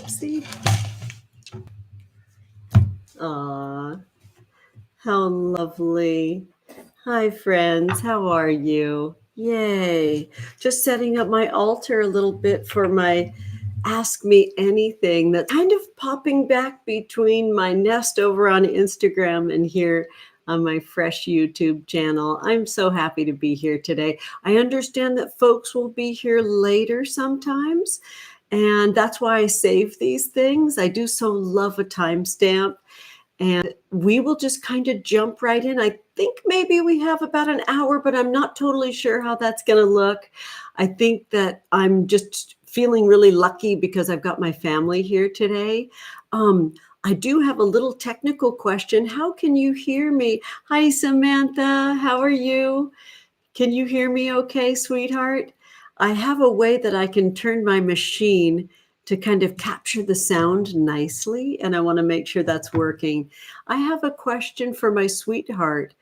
Whoopsie. Aw, how lovely. Hi, friends. How are you? Yay. Just setting up my altar a little bit for my Ask Me Anything that's kind of popping back between my nest over on Instagram and here on my fresh YouTube channel. I'm so happy to be here today. I understand that folks will be here later sometimes, and that's why I save these things. I do so love a timestamp. And we will just kind of jump right in. I think maybe we have about an hour, but I'm not totally sure how that's going to look. I think that I'm just feeling really lucky because I've got my family here today. I do have a little technical question. How can you hear me? Hi, Samantha. How are you? Can you hear me okay, sweetheart? I have a way that I can turn my machine to kind of capture the sound nicely, and I want to make sure that's working. I have a question for my sweetheart.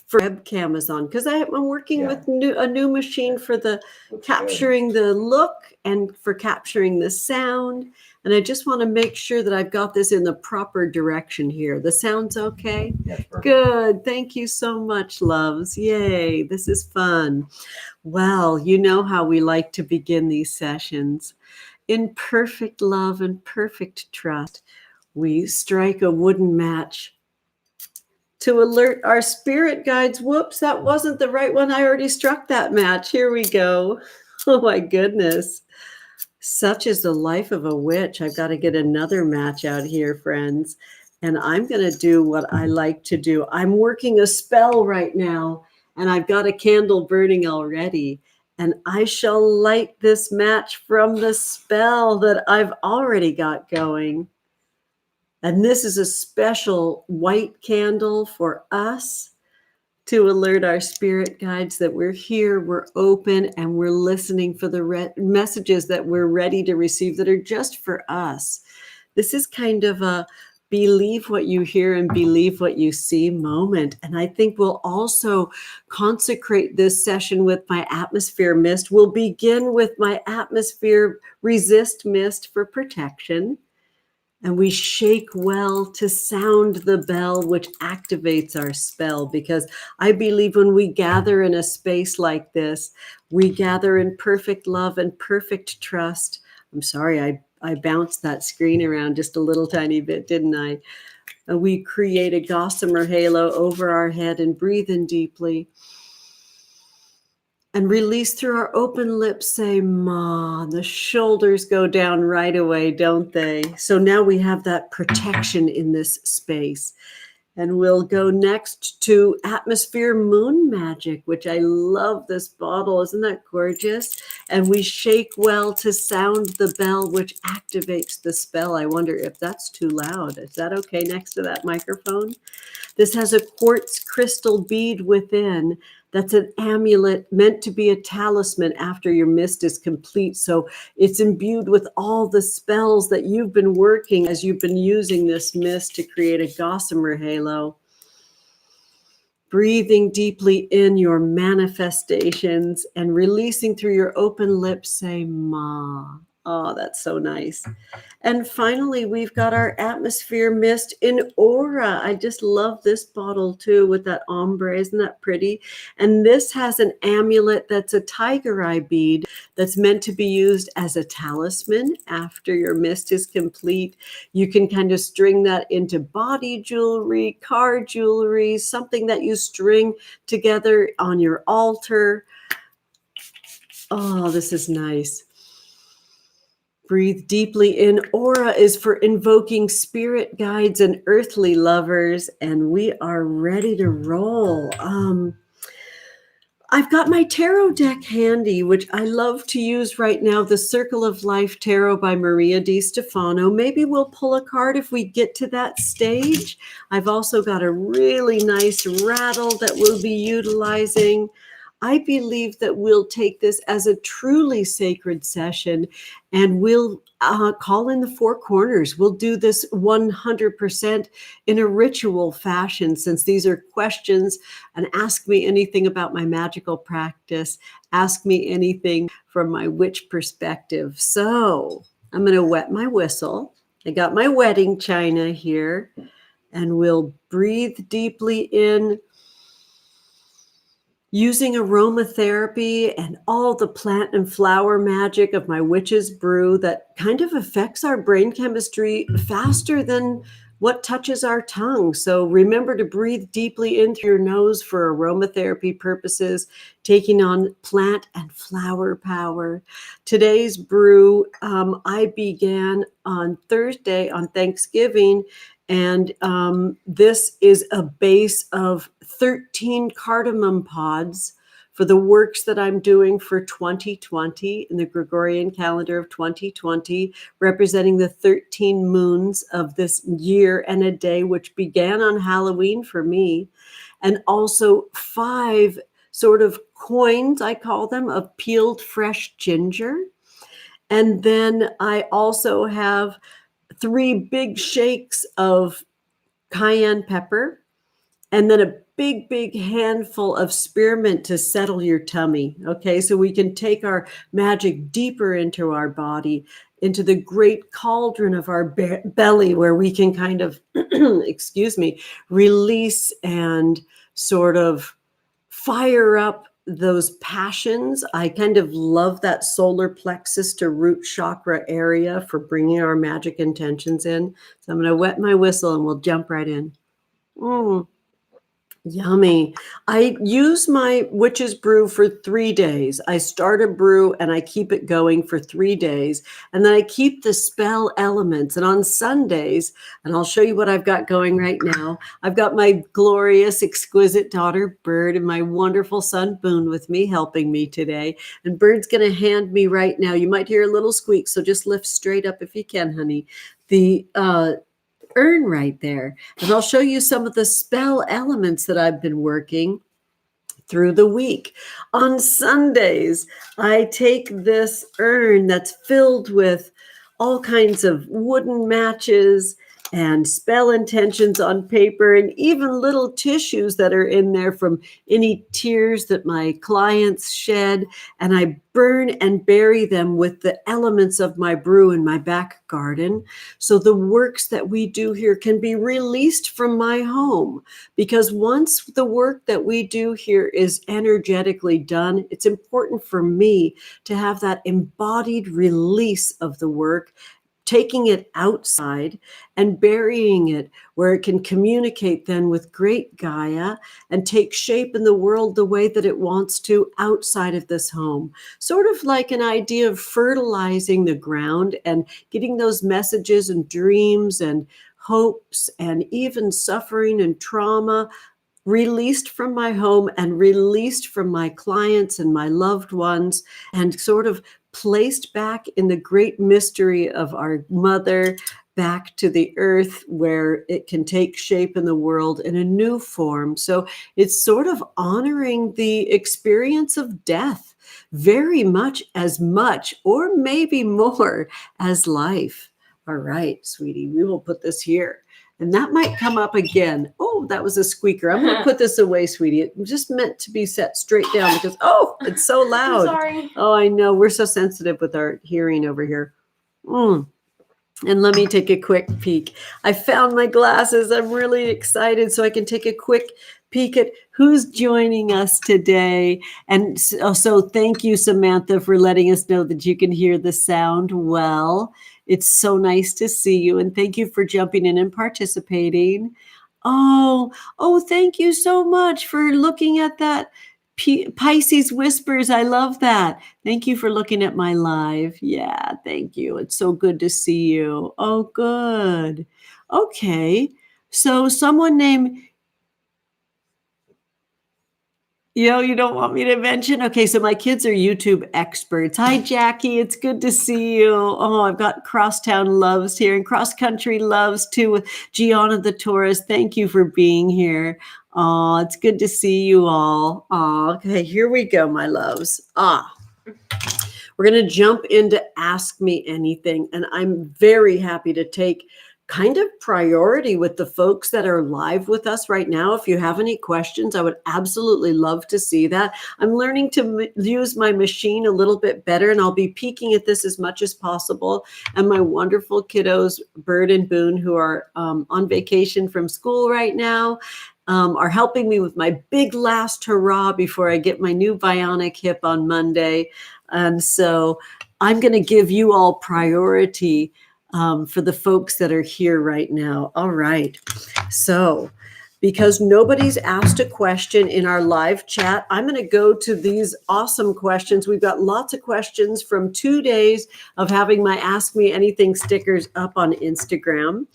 For webcam is on because I'm working with a new machine for the capturing the look and for capturing the sound. And I just want to make sure that I've got this in the proper direction here. The sound's okay? Yes, good. Thank you so much, loves. Yay, this is fun. Well, you know how we like to begin these sessions. In perfect love and perfect trust, we strike a wooden match to alert our spirit guides. Whoops, that wasn't the right one. I already struck that match. Here we go. Oh my goodness. Such is the life of a witch. I've got to get another match out here, friends. And I'm going to do what I like to do. I'm working a spell right now, and I've got a candle burning already. And I shall light this match from the spell that I've already got going. And this is a special white candle for us to alert our spirit guides that we're here, we're open, and we're listening for the messages that we're ready to receive that are just for us. This is kind of a believe what you hear and believe what you see moment. And I think we'll also consecrate this session with my atmosphere mist. We'll begin with my atmosphere resist mist for protection. And we shake well to sound the bell, which activates our spell. Because I believe when we gather in a space like this, we gather in perfect love and perfect trust. I'm sorry, I bounced that screen around just a little tiny bit, didn't I? We create a gossamer halo over our head and breathe in deeply. And release through our open lips, say, Ma. The shoulders go down right away, don't they? So now we have that protection in this space. And we'll go next to Atmosphere Moon Magic, which I love this bottle. Isn't that gorgeous? And we shake well to sound the bell, which activates the spell. I wonder if that's too loud. Is that okay next to that microphone? This has a quartz crystal bead within. That's an amulet meant to be a talisman after your mist is complete. So it's imbued with all the spells that you've been working as you've been using this mist to create a gossamer halo. Breathing deeply in your manifestations and releasing through your open lips, say, Ma. Oh, that's so nice. And finally, we've got our atmosphere mist in aura. I just love this bottle too with that ombre. Isn't that pretty? And this has an amulet that's a tiger eye bead that's meant to be used as a talisman after your mist is complete. You can kind of string that into body jewelry, car jewelry, something that you string together on your altar. Oh, this is nice. Breathe deeply in. Aura is for invoking spirit guides and earthly lovers, and we are ready to roll. I've got my tarot deck handy, which I love to use right now, the Circle of Life Tarot by Maria Di Stefano. Maybe we'll pull a card if we get to that stage. I've also got a really nice rattle that we'll be utilizing. I believe that we'll take this as a truly sacred session, and we'll call in the four corners. We'll do this 100% in a ritual fashion, since these are questions. And ask me anything about my magical practice. Ask me anything from my witch perspective. So I'm going to wet my whistle. I got my wedding china here, and we'll breathe deeply in, using aromatherapy and all the plant and flower magic of my witch's brew that kind of affects our brain chemistry faster than what touches our tongue. So remember to breathe deeply in through your nose for aromatherapy purposes, taking on plant and flower power. Today's brew, I began on Thursday on Thanksgiving, and this is a base of 13 cardamom pods for the works that I'm doing for 2020 in the Gregorian calendar of 2020, representing the 13 moons of this year and a day, which began on Halloween for me, and also 5 sort of coins, I call them, of peeled fresh ginger. And then I also have 3 big shakes of cayenne pepper, and then a big handful of spearmint to settle your tummy. Okay, so we can take our magic deeper into our body, into the great cauldron of our belly, where we can kind of, excuse me, release and sort of fire up those passions. I kind of love that solar plexus to root chakra area for bringing our magic intentions in. So I'm going to wet my whistle and we'll jump right in. Yummy. I use my witch's brew for 3 days. I start a brew and I keep it going for 3 days. And then I keep the spell elements. And on Sundays, and I'll show you what I've got going right now. I've got my glorious, exquisite daughter, Bird, and my wonderful son, Boone, with me, helping me today. And Bird's going to hand me right now. You might hear a little squeak, so just lift straight up if you can, honey. The urn right there. And I'll show you some of the spell elements that I've been working through the week. On Sundays, I take this urn that's filled with all kinds of wooden matches and spell intentions on paper, and even little tissues that are in there from any tears that my clients shed. And I burn and bury them with the elements of my brew in my back garden. So the works that we do here can be released from my home, because once the work that we do here is energetically done, it's important for me to have that embodied release of the work, taking it outside and burying it where it can communicate then with great Gaia and take shape in the world the way that it wants to outside of this home. Sort of like an idea of fertilizing the ground and getting those messages and dreams and hopes and even suffering and trauma released from my home and released from my clients and my loved ones, and sort of placed back in the great mystery of our mother, back to the earth where it can take shape in the world in a new form. So it's sort of honoring the experience of death very much or maybe more as life. All right, sweetie, we will put this here. And that might come up again. Oh, that was a squeaker. I'm going to put this away, sweetie. It was just meant to be set straight down because, oh, it's so loud. I'm sorry. Oh, I know. We're so sensitive with our hearing over here. And let me take a quick peek. I found my glasses. I'm really excited so I can take a quick peek at who's joining us today. And so thank you, Samantha, for letting us know that you can hear the sound well. It's so nice to see you, and thank you for jumping in and participating. Oh, thank you so much for looking at that. Pisces Whispers, I love that. Thank you for looking at my live. Yeah, thank you. It's so good to see you. Oh, good. Okay, so someone named... You don't want me to mention? Okay, so my kids are YouTube experts. Hi, Jackie. It's good to see you. Oh, I've got Crosstown Loves here and Cross Country Loves too with Gianna the Taurus. Thank you for being here. Oh, it's good to see you all. Oh, okay, here we go, my loves. We're going to jump into Ask Me Anything, and I'm very happy to take kind of priority with the folks that are live with us right now. If you have any questions, I would absolutely love to see that. I'm learning to use my machine a little bit better, and I'll be peeking at this as much as possible. And my wonderful kiddos, Bird and Boone, who are on vacation from school right now, are helping me with my big last hurrah before I get my new bionic hip on Monday. And so I'm going to give you all priority for the folks that are here right now. All right. So because nobody's asked a question in our live chat, I'm going to go to these awesome questions. We've got lots of questions from 2 days of having my Ask Me Anything stickers up on Instagram.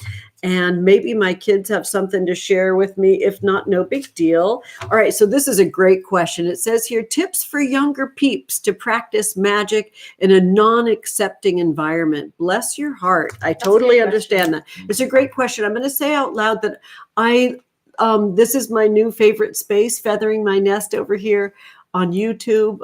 And maybe my kids have something to share with me. If not, no big deal. All right, so this is a great question. It says here, tips for younger peeps to practice magic in a non-accepting environment. Bless your heart. I totally understand that. It's a great question. I'm going to say out loud that this is my new favorite space, Feathering My Nest over here on YouTube.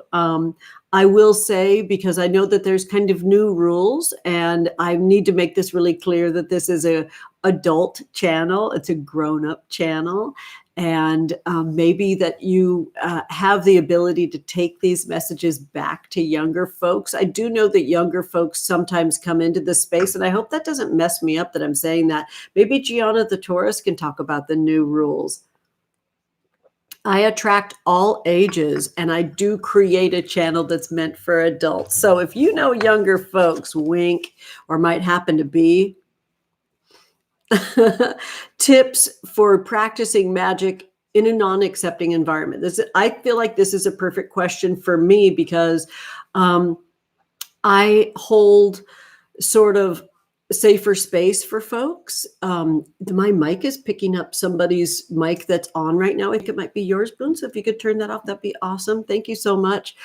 I will say, because I know that there's kind of new rules, and I need to make this really clear that this is a adult channel. It's a grown-up channel. And maybe that you have the ability to take these messages back to younger folks. I do know that younger folks sometimes come into the space, and I hope that doesn't mess me up that I'm saying that. Maybe Gianna the Taurus can talk about the new rules. I attract all ages, and I do create a channel that's meant for adults. So if you know younger folks, wink, or might happen to be, tips for practicing magic in a non-accepting environment. I feel like this is a perfect question for me because I hold sort of safer space for folks. My mic is picking up somebody's mic that's on right now. I think it might be yours, Boone. So if you could turn that off, that'd be awesome. Thank you so much.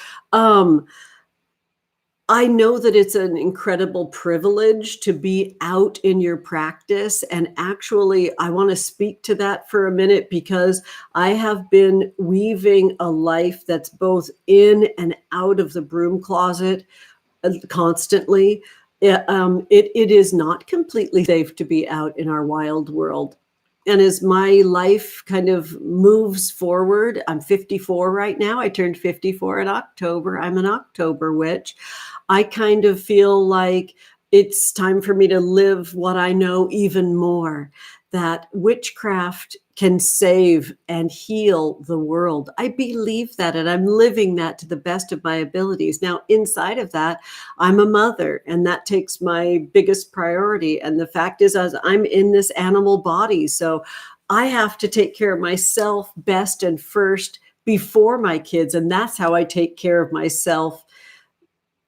I know that it's an incredible privilege to be out in your practice. And actually, I want to speak to that for a minute because I have been weaving a life that's both in and out of the broom closet constantly. It is not completely safe to be out in our wild world. And as my life kind of moves forward, I'm 54 right now. I turned 54 in October. I'm an October witch. I kind of feel like it's time for me to live what I know even more, that witchcraft can save and heal the world. I believe that, and I'm living that to the best of my abilities. Now, inside of that, I'm a mother, and that takes my biggest priority. And the fact is, as I'm in this animal body, so I have to take care of myself best and first before my kids. And that's how I take care of myself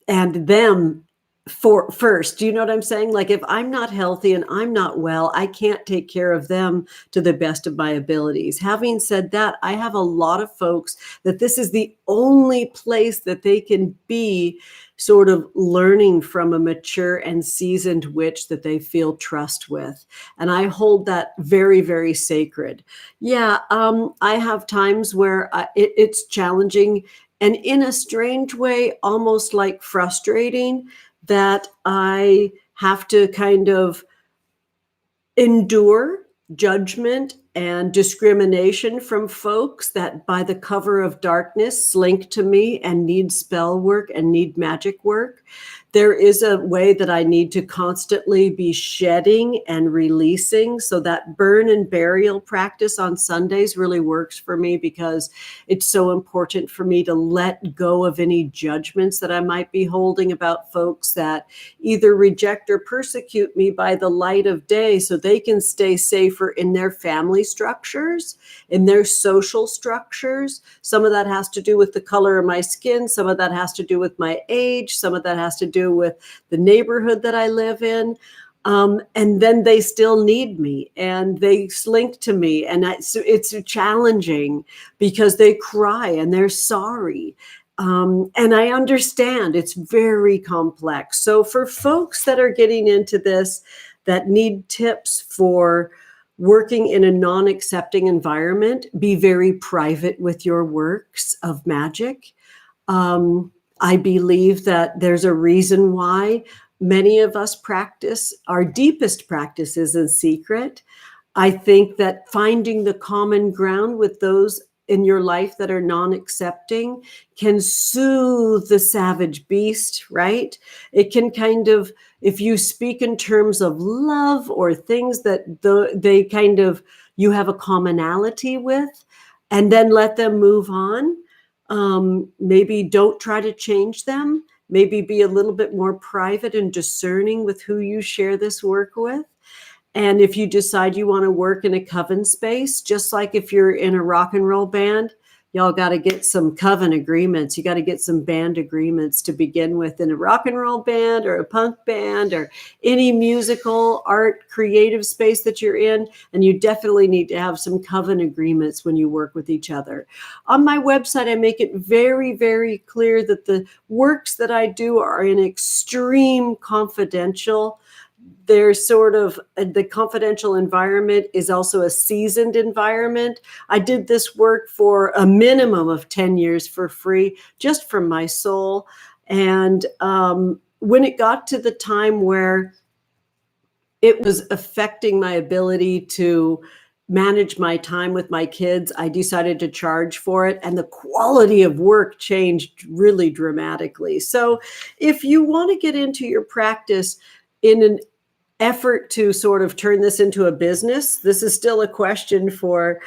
and them first. Do you know what I'm saying? Like, if I'm not healthy and I'm not well, I can't take care of them to the best of my abilities. Having said that, I have a lot of folks that this is the only place that they can be sort of learning from a mature and seasoned witch that they feel trust with. And I hold that very, very sacred. Yeah, I have times where it's challenging and in a strange way, almost like frustrating, that I have to kind of endure judgment and discrimination from folks that by the cover of darkness slink to me and need spell work and need magic work. There is a way that I need to constantly be shedding and releasing. So that burn and burial practice on Sundays really works for me because it's so important for me to let go of any judgments that I might be holding about folks that either reject or persecute me by the light of day so they can stay safer in their family structures, in their social structures. Some of that has to do with the color of my skin. Some of that has to do with my age. Some of that has to do with the neighborhood that I live in. And then they still need me and they slink to me. And it's challenging because they cry and they're sorry. And I understand it's very complex. So for folks that are getting into this, that need tips for working in a non-accepting environment, be very private with your works of magic. I believe that there's a reason why many of us practice our deepest practices in secret. I think that finding the common ground with those in your life that are non-accepting can soothe the savage beast, right? It can kind of, if you speak in terms of love or things that they kind of, you have a commonality with, and then let them move on. Maybe don't try to change them. Maybe be a little bit more private and discerning with who you share this work with. And if you decide you want to work in a coven space, just like if you're in a rock and roll band, y'all got to get some coven agreements. You got to get some band agreements to begin with in a rock and roll band or a punk band or any musical, art, creative space that you're in. And you definitely need to have some coven agreements when you work with each other. On my website, I make it very, very clear that the works that I do are in extreme confidential. There's sort of the confidential environment is also a seasoned environment. I did this work for a minimum of 10 years for free, just from my soul. And when it got to the time where it was affecting my ability to manage my time with my kids, I decided to charge for it. And the quality of work changed really dramatically. So if you want to get into your practice in an effort to sort of turn this into a business, this is still a question for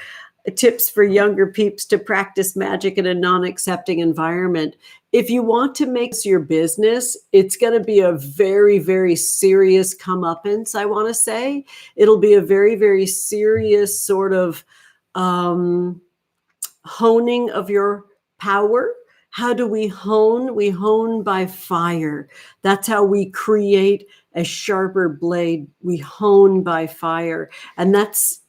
tips for younger peeps to practice magic in a non-accepting environment. If you want to make this your business, it's going to be a very, very serious comeuppance, I want to say. It'll be a very, very serious sort of honing of your power. How do we hone? We hone by fire. That's how we create a sharper blade. We hone by fire. And that's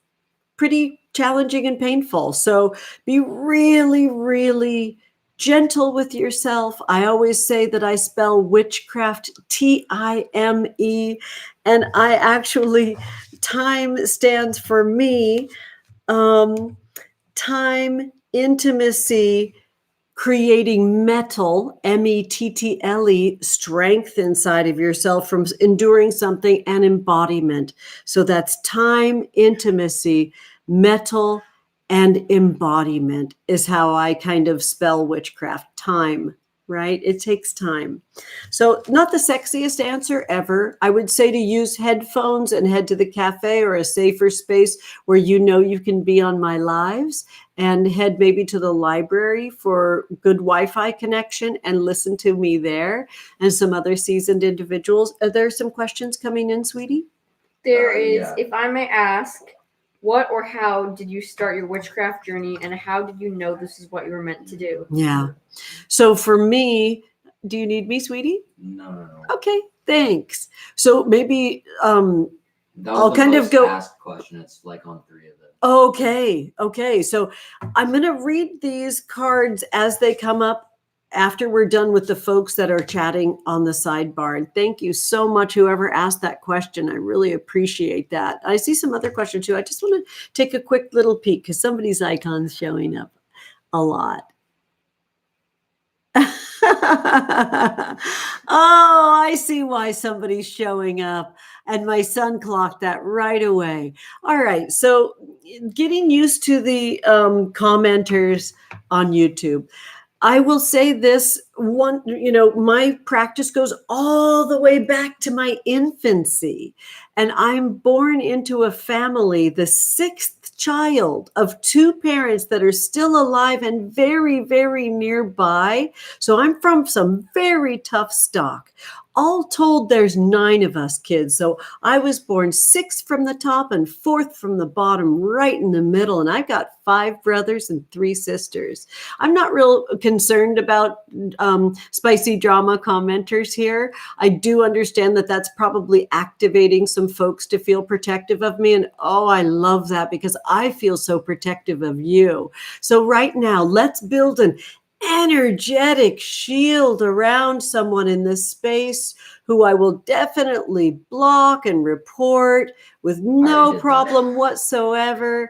pretty challenging and painful. So be really, really gentle with yourself. I always say that I spell witchcraft Time, and I actually, time stands for me. Time, intimacy, creating mettle, mettle, strength inside of yourself from enduring something, and embodiment. So that's time, intimacy, mettle, and embodiment is how I kind of spell witchcraft. Time, right? It takes time. So not the sexiest answer ever. I would say to use headphones and head to the cafe or a safer space where you know you can be on my lives, and head maybe to the library for good Wi-Fi connection and listen to me there and some other seasoned individuals. Are there some questions coming in, sweetie? There is, if I may ask, what or how did you start your witchcraft journey, and how did you know this is what you were meant to do? Yeah. So for me, do you need me, sweetie? No. Okay, thanks. So maybe That was I'll the kind of most go. asked question. It's like on 3 of them. Okay. So I'm going to read these cards as they come up after we're done with the folks that are chatting on the sidebar. And thank you so much, whoever asked that question. I really appreciate that. I see some other questions too. I just want to take a quick little peek because somebody's icon's showing up a lot. Oh, I see why somebody's showing up. And my son clocked that right away. All right. So getting used to the commenters on YouTube. I will say this one, my practice goes all the way back to my infancy. And I'm born into a family, the 6th child of 2 parents that are still alive and very, very nearby. So I'm from some very tough stock. All told, there's 9 of us kids. So I was born 6th from the top and 4th from the bottom, right in the middle. And I've got 5 brothers and 3 sisters. I'm not real concerned about spicy drama commenters here. I do understand that that's probably activating some folks to feel protective of me. And I love that because I feel so protective of you. So right now, let's build an energetic shield around someone in this space who I will definitely block and report with no problem whatsoever.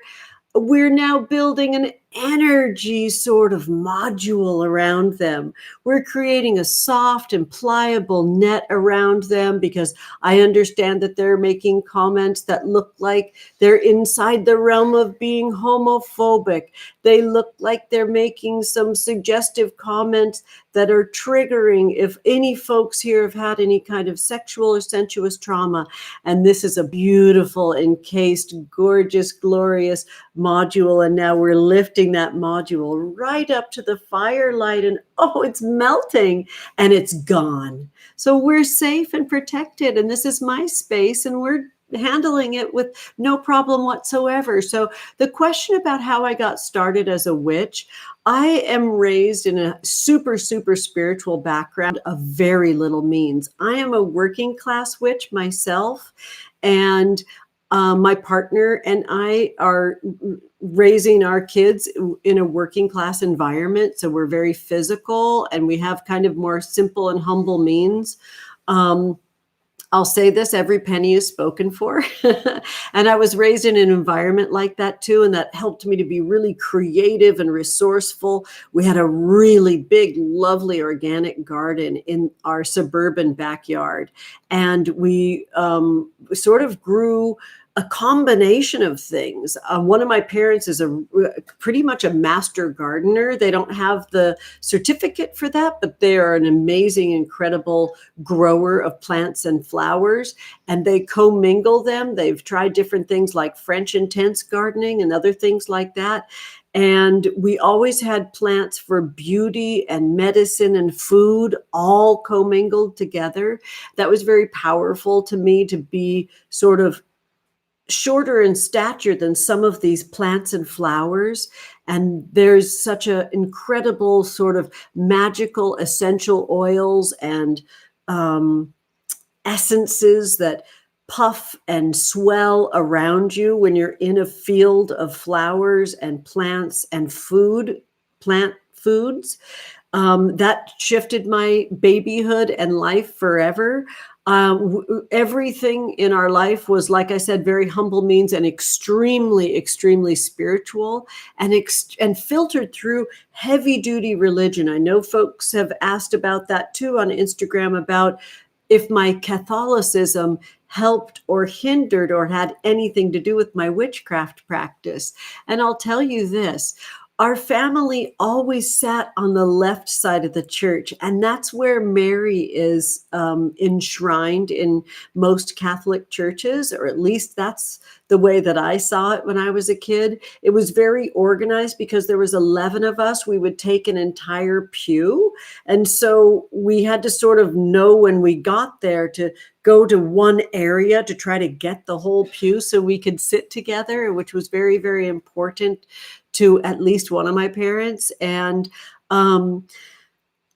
We're now building an energy sort of module around them. We're creating a soft and pliable net around them because I understand that they're making comments that look like they're inside the realm of being homophobic. They look like they're making some suggestive comments that are triggering if any folks here have had any kind of sexual or sensuous trauma. And this is a beautiful, encased, gorgeous, glorious module. And now we're lifting that module right up to the firelight, and oh, it's melting and it's gone. So we're safe and protected. And this is my space, and we're handling it with no problem whatsoever. So the question about how I got started as a witch, I am raised in a super, super spiritual background of very little means. I am a working class witch myself, and my partner and I are raising our kids in a working class environment. So we're very physical, and we have kind of more simple and humble means. I'll say this, every penny is spoken for. And I was raised in an environment like that too. And that helped me to be really creative and resourceful. We had a really big, lovely organic garden in our suburban backyard. And we sort of grew a combination of things. One of my parents is pretty much a master gardener. They don't have the certificate for that, but they are an amazing, incredible grower of plants and flowers, and they commingle them. They've tried different things like French intense gardening and other things like that. And we always had plants for beauty and medicine and food all commingled together. That was very powerful to me, to be sort of shorter in stature than some of these plants and flowers. And there's such an incredible sort of magical essential oils and essences that puff and swell around you when you're in a field of flowers and plants and plant foods. That shifted my babyhood and life forever. Everything in our life was, like I said, very humble means and extremely, extremely spiritual, and filtered through heavy duty religion. I know folks have asked about that too on Instagram, about if my Catholicism helped or hindered or had anything to do with my witchcraft practice. And I'll tell you this. Our family always sat on the left side of the church, and that's where Mary is enshrined in most Catholic churches, or at least that's the way that I saw it when I was a kid. It was very organized because there was 11 of us. We would take an entire pew, and so we had to sort of know when we got there to go to one area to try to get the whole pew so we could sit together, which was very, very important to at least one of my parents. And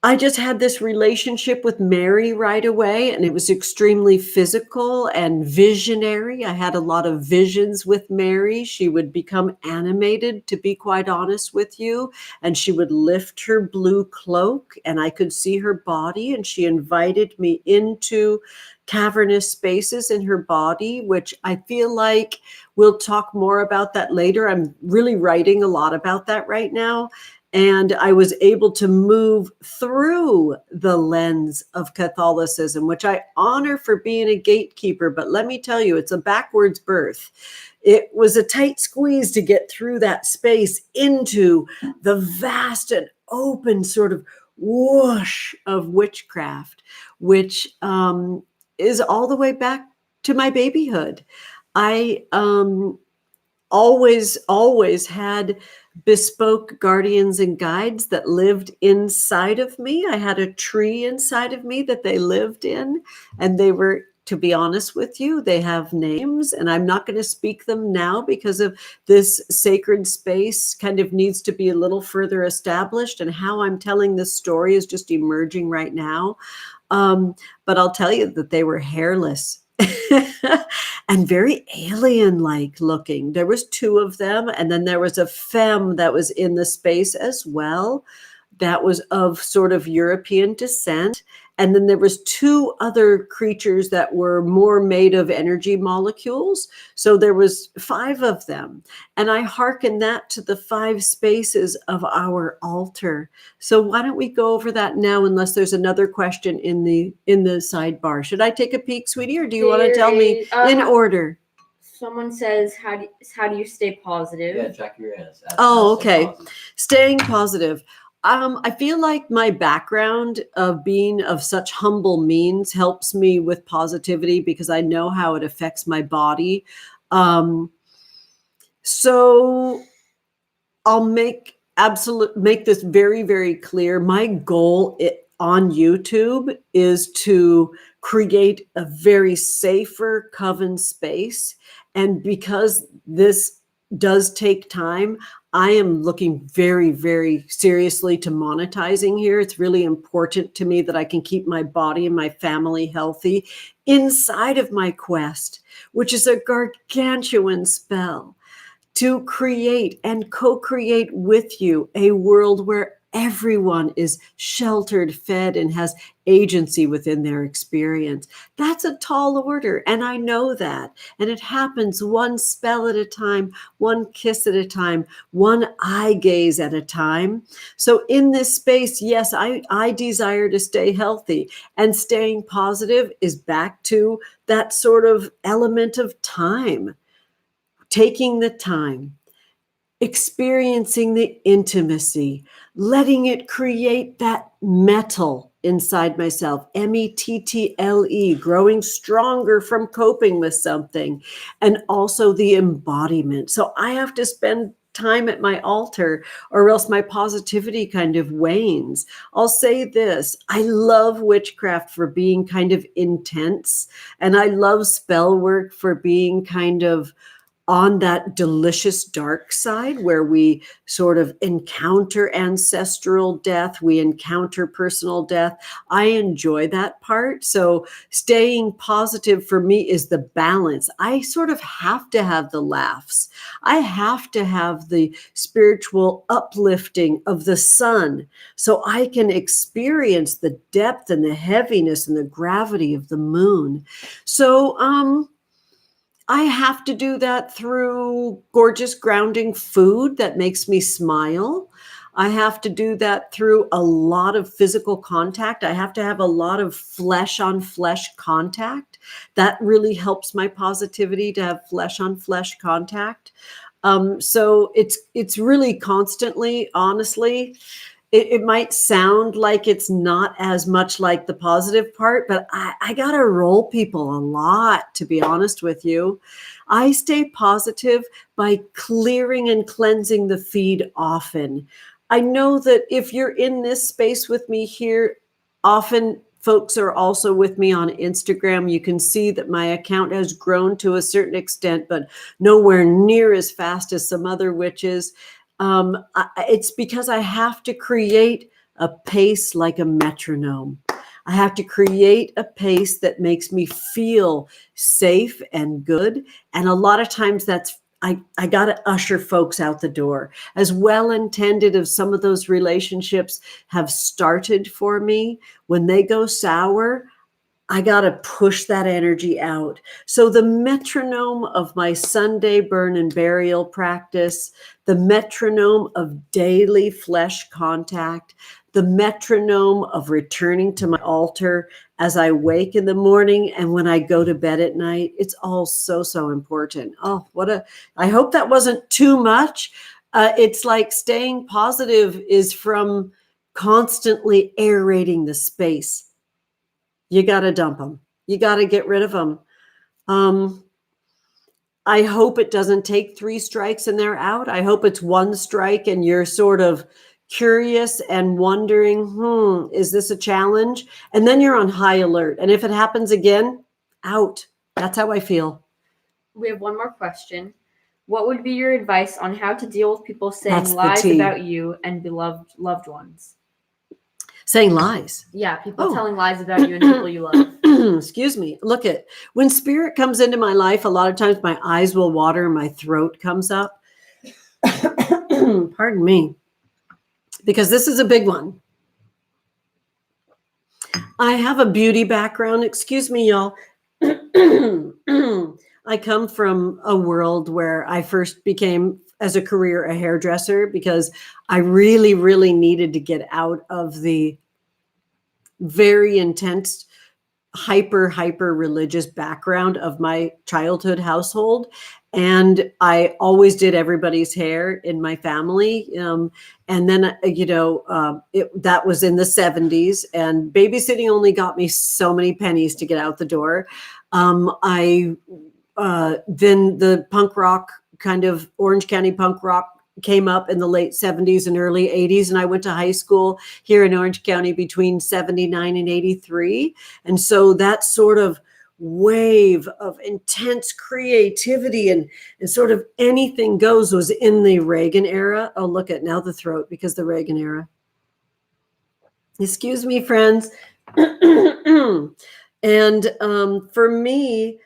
I just had this relationship with Mary right away, and it was extremely physical and visionary. I had a lot of visions with Mary. She would become animated, to be quite honest with you, and she would lift her blue cloak, and I could see her body, and she invited me into cavernous spaces in her body, which I feel like we'll talk more about that later. I'm really writing a lot about that right now. And I was able to move through the lens of Catholicism, which I honor for being a gatekeeper. But let me tell you, it's a backwards birth. It was a tight squeeze to get through that space into the vast and open sort of whoosh of witchcraft, which is all the way back to my babyhood. I always had bespoke guardians and guides that lived inside of me. I had a tree inside of me that they lived in, and they were, to be honest with you, they have names, and I'm not going to speak them now because of this sacred space kind of needs to be a little further established, and how I'm telling this story is just emerging right now. But I'll tell you that they were hairless and very alien-like looking. There was 2 of them, and then there was a femme that was in the space as well, that was of sort of European descent. And then there was 2 other creatures that were more made of energy molecules. So there was 5 of them. And I hearken that to the 5 spaces of our altar. So why don't we go over that now, unless there's another question in the sidebar. Should I take a peek, sweetie, or do you want to tell me in order? Someone says, how do you stay positive? Yeah, check your ass. Oh, okay. Staying positive. I feel like my background of being of such humble means helps me with positivity because I know how it affects my body. So I'll make this very, very clear. My goal on YouTube is to create a very safer coven space. And because this does take time, I am looking very, very seriously to monetizing here. It's really important to me that I can keep my body and my family healthy inside of my quest, which is a gargantuan spell to create and co-create with you a world where everyone is sheltered, fed, and has agency within their experience. That's a tall order, and I know that. And it happens one spell at a time, one kiss at a time, one eye gaze at a time. So in this space, yes, I desire to stay healthy, and staying positive is back to that sort of element of time. Taking the time, experiencing the intimacy, letting it create that metal inside myself, METTLE, growing stronger from coping with something, and also the embodiment. So I have to spend time at my altar or else my positivity kind of wanes. I'll say this, I love witchcraft for being kind of intense, and I love spell work for being kind of on that delicious dark side where we sort of encounter ancestral death, we encounter personal death. I enjoy that part. So staying positive for me is the balance. I sort of have to have the laughs. I have to have the spiritual uplifting of the sun so I can experience the depth and the heaviness and the gravity of the moon. So, I have to do that through gorgeous grounding food that makes me smile. I have to do that through a lot of physical contact. I have to have a lot of flesh on flesh contact. That really helps my positivity to have flesh on flesh contact. So it's really constantly, honestly, it might sound like it's not as much like the positive part, but I got to roll people a lot, to be honest with you. I stay positive by clearing and cleansing the feed often. I know that if you're in this space with me here, often folks are also with me on Instagram. You can see that my account has grown to a certain extent, but nowhere near as fast as some other witches. It's because I have to create a pace like a metronome. I have to create a pace that makes me feel safe and good. And a lot of times that's, I got to usher folks out the door. As well intended as some of those relationships have started for me, when they go sour, I got to push that energy out. So the metronome of my Sunday burn and burial practice, the metronome of daily flesh contact, the metronome of returning to my altar as I wake in the morning and when I go to bed at night, it's all so, so important. Oh, I hope that wasn't too much. It's like staying positive is from constantly aerating the space. You got to dump them. You got to get rid of them. I hope it doesn't take 3 strikes and they're out. I hope it's 1 strike and you're sort of curious and wondering, is this a challenge? And then you're on high alert. And if it happens again, out. That's how I feel. We have one more question. What would be your advice on how to deal with people saying That's the lies tea. about you and beloved loved ones? Saying lies. Yeah, people telling lies about you and people you love. Excuse me. Look at when spirit comes into my life, a lot of times my eyes will water and my throat comes up. Pardon me. Because this is a big one. I have a beauty background. Excuse me, y'all. I come from a world where I first became, as a career, a hairdresser because I really, really needed to get out of the very intense hyper religious background of my childhood household, and I always did everybody's hair in my family, and then that was in the 70s, and babysitting only got me so many pennies to get out the door. I Then the punk rock, kind of Orange County punk rock, came up in the late 70s and early 80s. And I went to high school here in Orange County between 79 and 83. And so that sort of wave of intense creativity and sort of anything goes was in the Reagan era. Oh, look at now the throat, because the Reagan era. Excuse me, friends. And for me,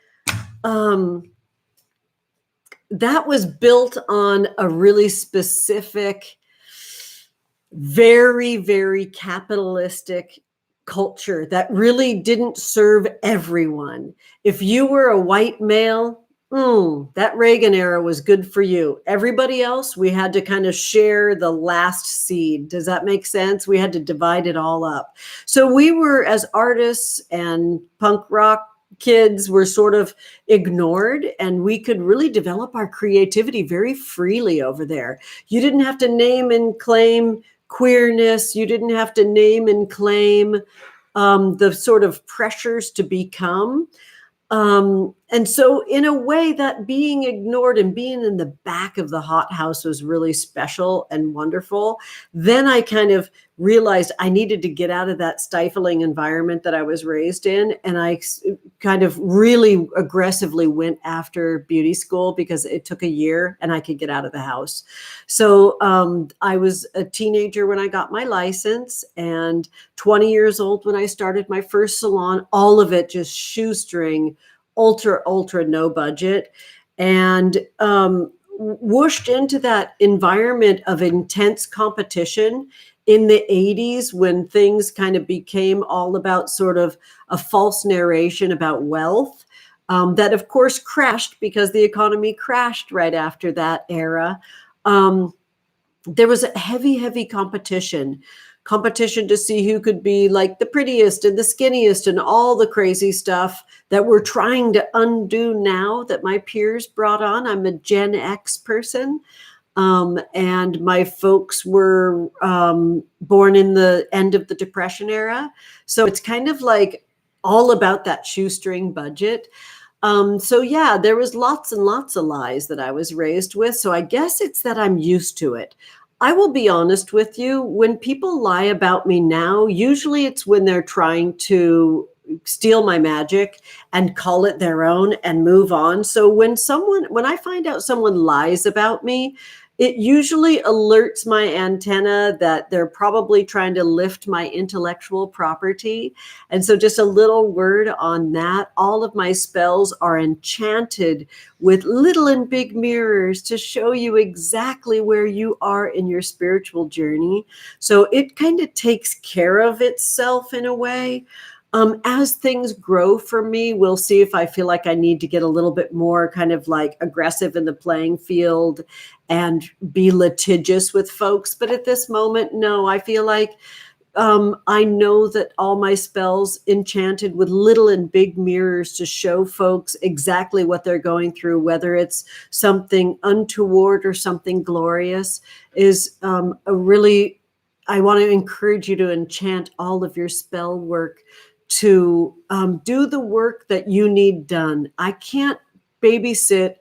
that was built on a really specific, very, very capitalistic culture that really didn't serve everyone. If you were a white male, that Reagan era was good for you. Everybody else, we had to kind of share the last seed. Does that make sense? We had to divide it all up. So we were, as artists and punk rock kids, were sort of ignored, and we could really develop our creativity very freely over there. You didn't have to name and claim queerness. You didn't have to name and claim the sort of pressures to become. And so in a way, that being ignored and being in the back of the hothouse was really special and wonderful. Then I kind of realized I needed to get out of that stifling environment that I was raised in. And I kind of really aggressively went after beauty school because it took a year and I could get out of the house. So I was a teenager when I got my license, and 20 years old when I started my first salon, all of it just shoestring, ultra no budget, and whooshed into that environment of intense competition in the 80s, when things kind of became all about sort of a false narration about wealth, that of course crashed because the economy crashed right after that era. There was a heavy competition to see who could be like the prettiest and the skinniest and all the crazy stuff that we're trying to undo now that my peers brought on. I'm a Gen X person. And my folks were born in the end of the Depression era. So it's kind of like all about that shoestring budget. So yeah, there was lots and lots of lies that I was raised with. So I guess it's that I'm used to it. I will be honest with you, when people lie about me now, usually it's when they're trying to steal my magic and call it their own and move on. So when I find out someone lies about me, it usually alerts my antenna that they're probably trying to lift my intellectual property. And so just a little word on that. All of my spells are enchanted with little and big mirrors to show you exactly where you are in your spiritual journey. So it kind of takes care of itself in a way. As things grow for me, we'll see if I feel like I need to get a little bit more kind of like aggressive in the playing field and be litigious with folks. But at this moment, no, I feel like I know that all my spells enchanted with little and big mirrors to show folks exactly what they're going through, whether it's something untoward or something glorious, is I want to encourage you to enchant all of your spell work, to do the work that you need done. I can't babysit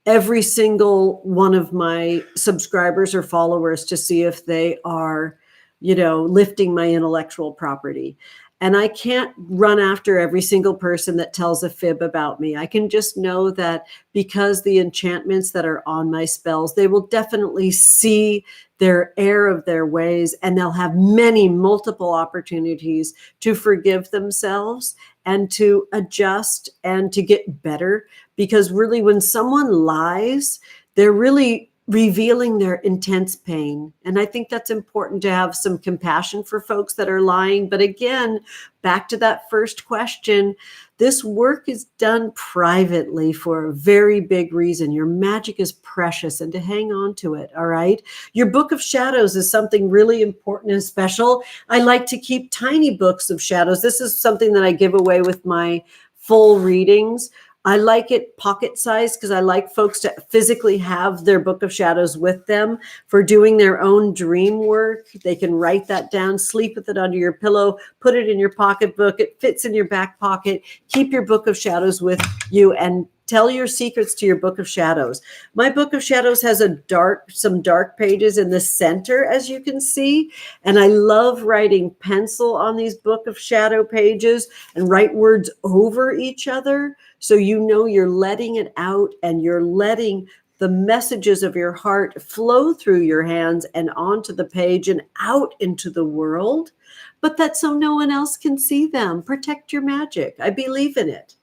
every single one of my subscribers or followers to see if they are, lifting my intellectual property. And I can't run after every single person that tells a fib about me. I can just know that because the enchantments that are on my spells, they will definitely see their error of their ways, and they'll have multiple opportunities to forgive themselves and to adjust and to get better. Because really, when someone lies, they're really revealing their intense pain. And I think that's important to have some compassion for folks that are lying. But again, back to that first question, this work is done privately for a very big reason. Your magic is precious and to hang on to it. All right. Your book of shadows is something really important and special. I like to keep tiny books of shadows. This is something that I give away with my full readings. I like it pocket size because I like folks to physically have their book of shadows with them for doing their own dream work. They can write that down, sleep with it under your pillow, put it in your pocketbook. It fits in your back pocket. Keep your book of shadows with you and tell your secrets to your book of shadows. My book of shadows has some dark pages in the center, as you can see. And I love writing pencil on these book of shadow pages and write words over each other. So you know you're letting it out and you're letting the messages of your heart flow through your hands and onto the page and out into the world, but that's so no one else can see them. Protect your magic. I believe in it.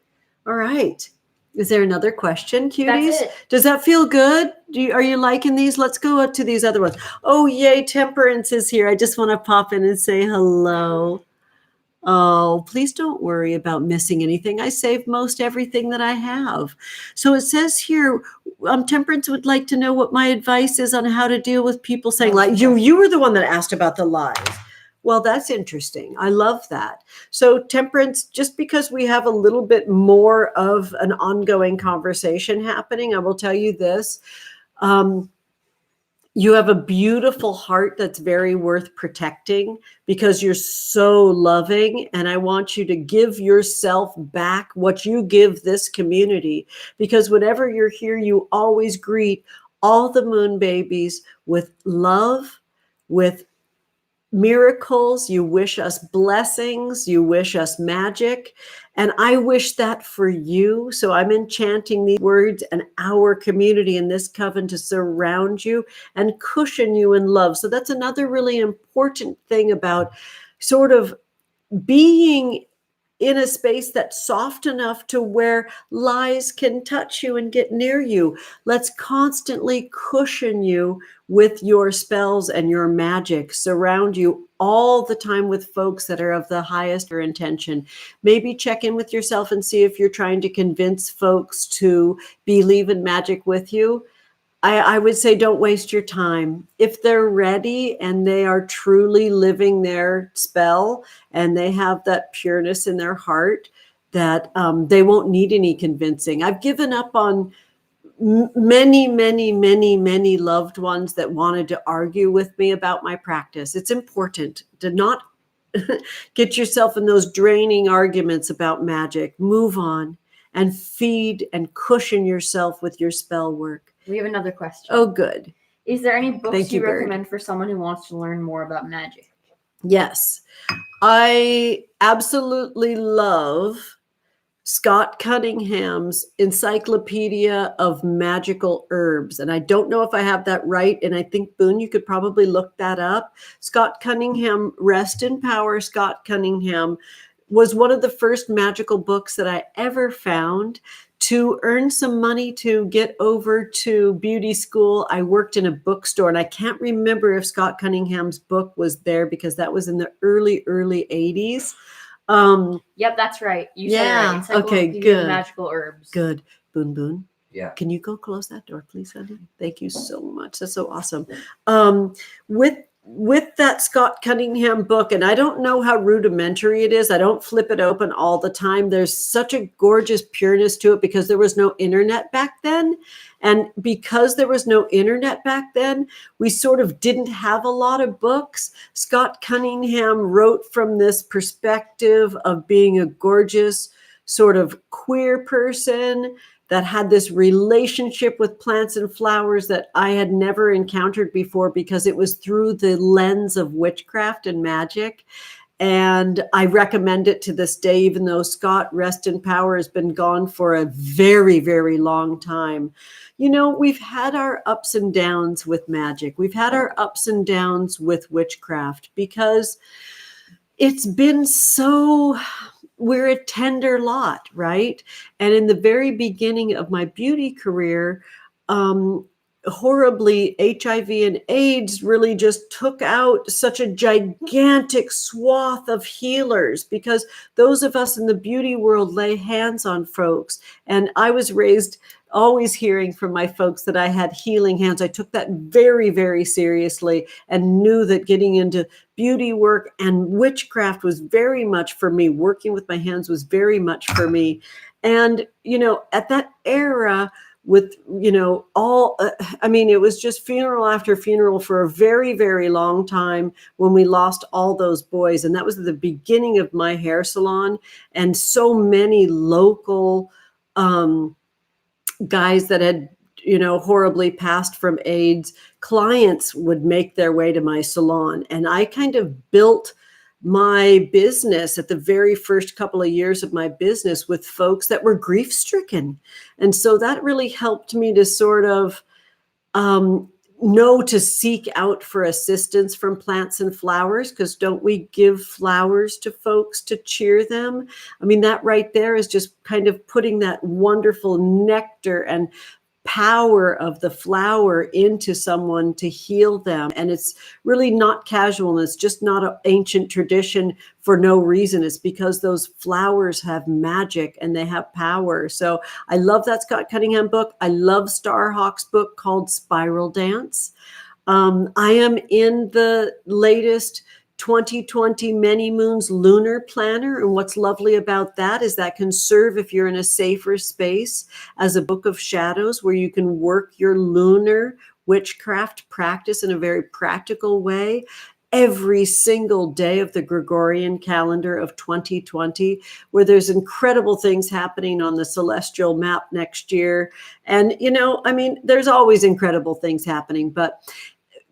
All right. Is there another question, cuties? That's it. Does that feel good? Are you liking these? Let's go up to these other ones. Oh, yay, Temperance is here. I just want to pop in and say hello. Oh, please don't worry about missing anything. I saved most everything that I have. So it says here, Temperance would like to know what my advice is on how to deal with people saying lies. You were the one that asked about the lies. Well, that's interesting. I love that. So Temperance, just because we have a little bit more of an ongoing conversation happening, I will tell you this. You have a beautiful heart that's very worth protecting because you're so loving. And I want you to give yourself back what you give this community, because whenever you're here, you always greet all the moon babies with love, with miracles. You wish us blessings. You wish us magic. And I wish that for you. So I'm enchanting these words and our community in this coven to surround you and cushion you in love. So that's another really important thing about sort of being in a space that's soft enough to where lies can touch you and get near you. Let's constantly cushion you with your spells and your magic. Surround you all the time with folks that are of the highest intention. Maybe check in with yourself and see if you're trying to convince folks to believe in magic with you. I would say don't waste your time. If they're ready and they are truly living their spell and they have that pureness in their heart, that they won't need any convincing. I've given up on many, many, many, many loved ones that wanted to argue with me about my practice. It's important to not get yourself in those draining arguments about magic. Move on and feed and cushion yourself with your spell work. We have another question. Oh, good. Is there any books Thank you, you Bird. recommend for someone who wants to learn more about magic? Yes. I absolutely love Scott Cunningham's Encyclopedia of Magical Herbs. And I don't know if I have that right. And I think, Boone, you could probably look that up. Scott Cunningham, rest in power. Scott Cunningham was one of the first magical books that I ever found. To earn some money to get over to beauty school, I worked in a bookstore, and I can't remember if Scott Cunningham's book was there because that was in the early 80s. Yep, that's right. You said it Yeah, right. Encyclopedia okay, good. of Magical Herbs. Good. Boon Boon. Yeah. Can you go close that door, please, honey? Thank you so much. That's so awesome. With that Scott Cunningham book, and I don't know how rudimentary it is. I don't flip it open all the time. There's such a gorgeous pureness to it because there was no internet back then. And because there was no internet back then, we sort of didn't have a lot of books. Scott Cunningham wrote from this perspective of being a gorgeous sort of queer person that had this relationship with plants and flowers that I had never encountered before because it was through the lens of witchcraft and magic. And I recommend it to this day, even though Scott, rest in power, has been gone for a very, very long time. You know, we've had our ups and downs with magic. We've had our ups and downs with witchcraft because it's been so... we're a tender lot, right? And in the very beginning of my beauty career, horribly, HIV and AIDS really just took out such a gigantic swath of healers, because those of us in the beauty world lay hands on folks. And I was raised always hearing from my folks that I had healing hands. I took that very, very seriously and knew that getting into beauty work and witchcraft was very much for me. Working with my hands was very much for me. And, you know, at that era, with, you know, all, I mean, it was just funeral after funeral for a very, very long time when we lost all those boys. And that was the beginning of my hair salon. And so many local guys that had, you know, horribly passed from AIDS, clients would make their way to my salon. And I kind of built my business at the very first couple of years of my business with folks that were grief stricken. And so that really helped me to sort of know to seek out for assistance from plants and flowers, because don't we give flowers to folks to cheer them? I mean, that right there is just kind of putting that wonderful nectar and power of the flower into someone to heal them. And it's really not casual, and it's just not an ancient tradition for no reason. It's because those flowers have magic and they have power. So I love that Scott Cunningham book. I love Starhawk's book called Spiral Dance. I am in the latest 2020 Many Moons Lunar Planner. And what's lovely about that is that can serve, if you're in a safer space, as a book of shadows where you can work your lunar witchcraft practice in a very practical way every single day of the Gregorian calendar of 2020, where there's incredible things happening on the celestial map next year. And, you know, I mean, there's always incredible things happening, but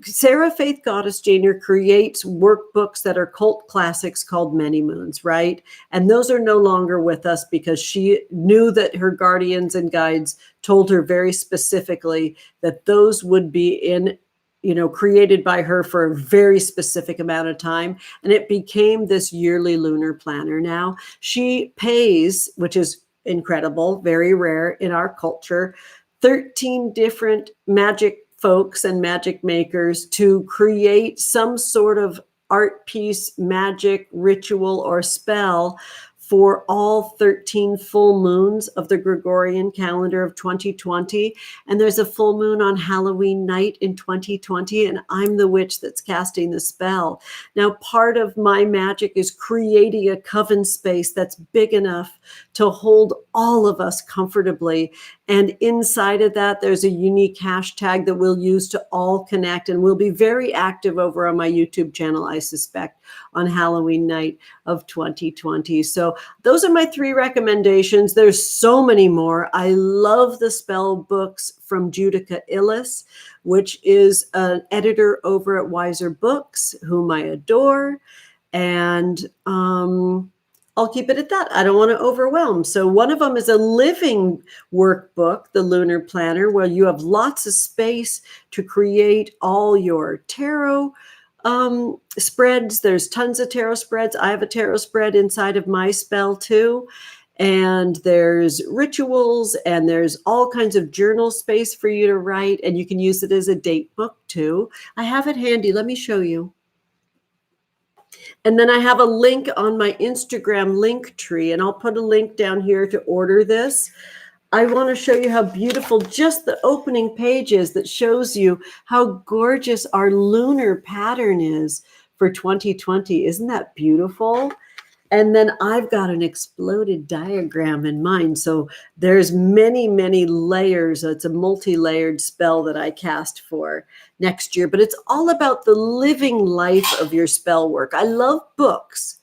Sarah Faith Goddess Jr. creates workbooks that are cult classics called Many Moons, right? And those are no longer with us because she knew that her guardians and guides told her very specifically that those would be in, you know, created by her for a very specific amount of time. And it became this yearly lunar planner. Now she pays, which is incredible, very rare in our culture, 13 different magic folks and magic makers to create some sort of art piece, magic, ritual, or spell for all 13 full moons of the Gregorian calendar of 2020. And there's a full moon on Halloween night in 2020, and I'm the witch that's casting the spell. Now, part of my magic is creating a coven space that's big enough to hold all of us comfortably. And inside of that, there's a unique hashtag that we'll use to all connect. And we'll be very active over on my YouTube channel, I suspect, on Halloween night of 2020. So those are my 3 recommendations. There's so many more. I love the spell books from Judica Illes, which is an editor over at Wiser Books, whom I adore. And I'll keep it at that. I don't want to overwhelm. So one of them is a living workbook, the Lunar Planner, where you have lots of space to create all your tarot spreads. There's tons of tarot spreads. I have a tarot spread inside of my spell too. And there's rituals, and there's all kinds of journal space for you to write. And you can use it as a date book too. I have it handy. Let me show you. And then I have a link on my Instagram link tree, and I'll put a link down here to order this. I want to show you how beautiful just the opening page is, that shows you how gorgeous our lunar pattern is for 2020. Isn't that beautiful? And then I've got an exploded diagram in mind. So there's many, many layers. It's a multi-layered spell that I cast for next year, but it's all about the living life of your spell work. I love books,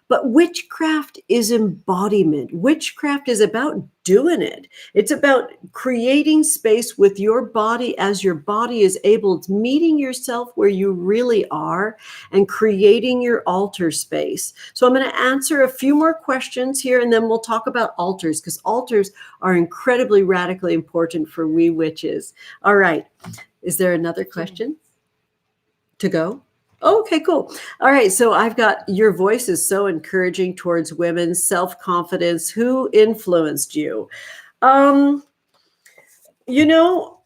but witchcraft is embodiment. Witchcraft is about doing it. It's about creating space with your body as your body is able. It's meeting yourself where you really are and creating your altar space. So I'm going to answer a few more questions here, and then we'll talk about altars, because altars are incredibly radically important for we witches. All right. Is there another question to go? Okay, cool. All right. So I've got, your voice is so encouraging towards women's self-confidence. Who influenced you? You know,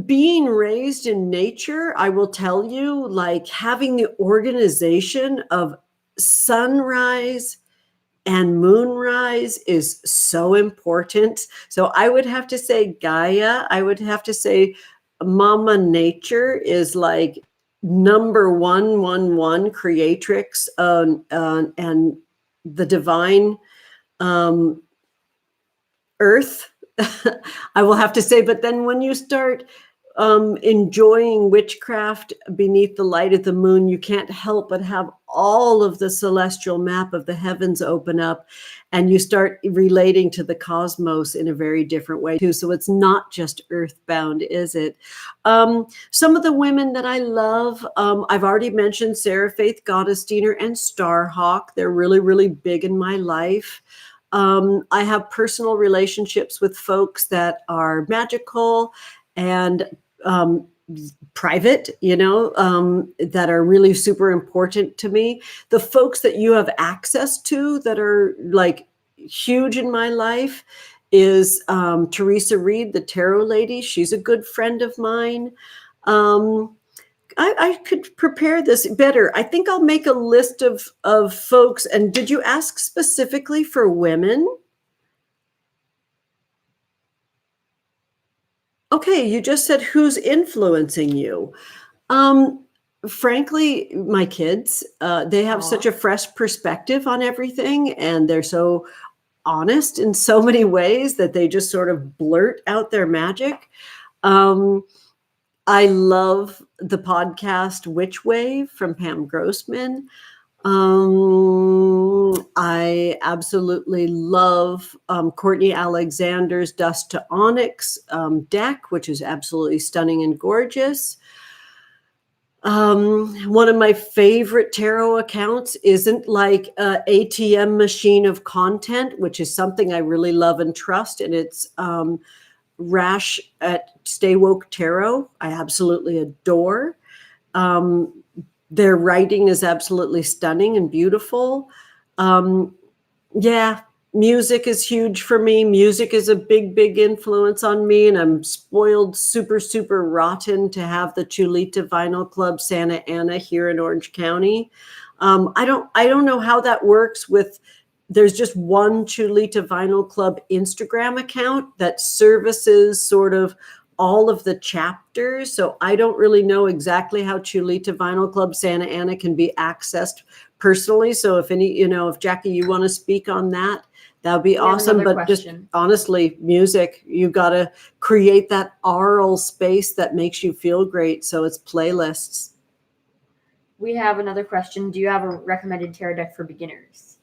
being raised in nature, I will tell you, like having the organization of sunrise and moonrise is so important. So I would have to say Gaia. I would have to say Mama Nature is like number one creatrix, and the divine um, earth. I will have to say, but then when you start enjoying witchcraft beneath the light of the moon, you can't help but have all of the celestial map of the heavens open up, and you start relating to the cosmos in a very different way too. So it's not just earthbound, is it? Some of the women that I love, I've already mentioned Sarah Faith Gottesdiener and Starhawk. They're really, really big in my life. I have personal relationships with folks that are magical and private, that are really super important to me. The folks that you have access to that are like huge in my life is Teresa Reed, the tarot lady. She's a good friend of mine. I could prepare this better. I think I'll make a list of folks. And did you ask specifically for women? Okay, you just said who's influencing you. Frankly, my kids, they have such a fresh perspective on everything, and they're so honest in so many ways that they just sort of blurt out their magic. I love the podcast Witch Wave from Pam Grossman. I absolutely love Courtney Alexander's Dust to Onyx deck, which is absolutely stunning and gorgeous. One of my favorite tarot accounts isn't like an ATM machine of content, which is something I really love and trust, and it's Rash at Stay Woke Tarot. I absolutely adore. Their writing is absolutely stunning and beautiful. Yeah, music is huge for me. Music is a big, big influence on me, and I'm spoiled super, super rotten to have the Chulita Vinyl Club Santa Ana here in Orange County. I don't know how that works with. There's just one Chulita Vinyl Club Instagram account that services sort of all of the chapters. So I don't really know exactly how Chulita Vinyl Club Santa Ana can be accessed personally. So if if Jackie, you want to speak on that, that'd be awesome. But question. Just honestly, music, you got to create that aural space that makes you feel great. So it's playlists. We have another question. Do you have a recommended tarot deck for beginners?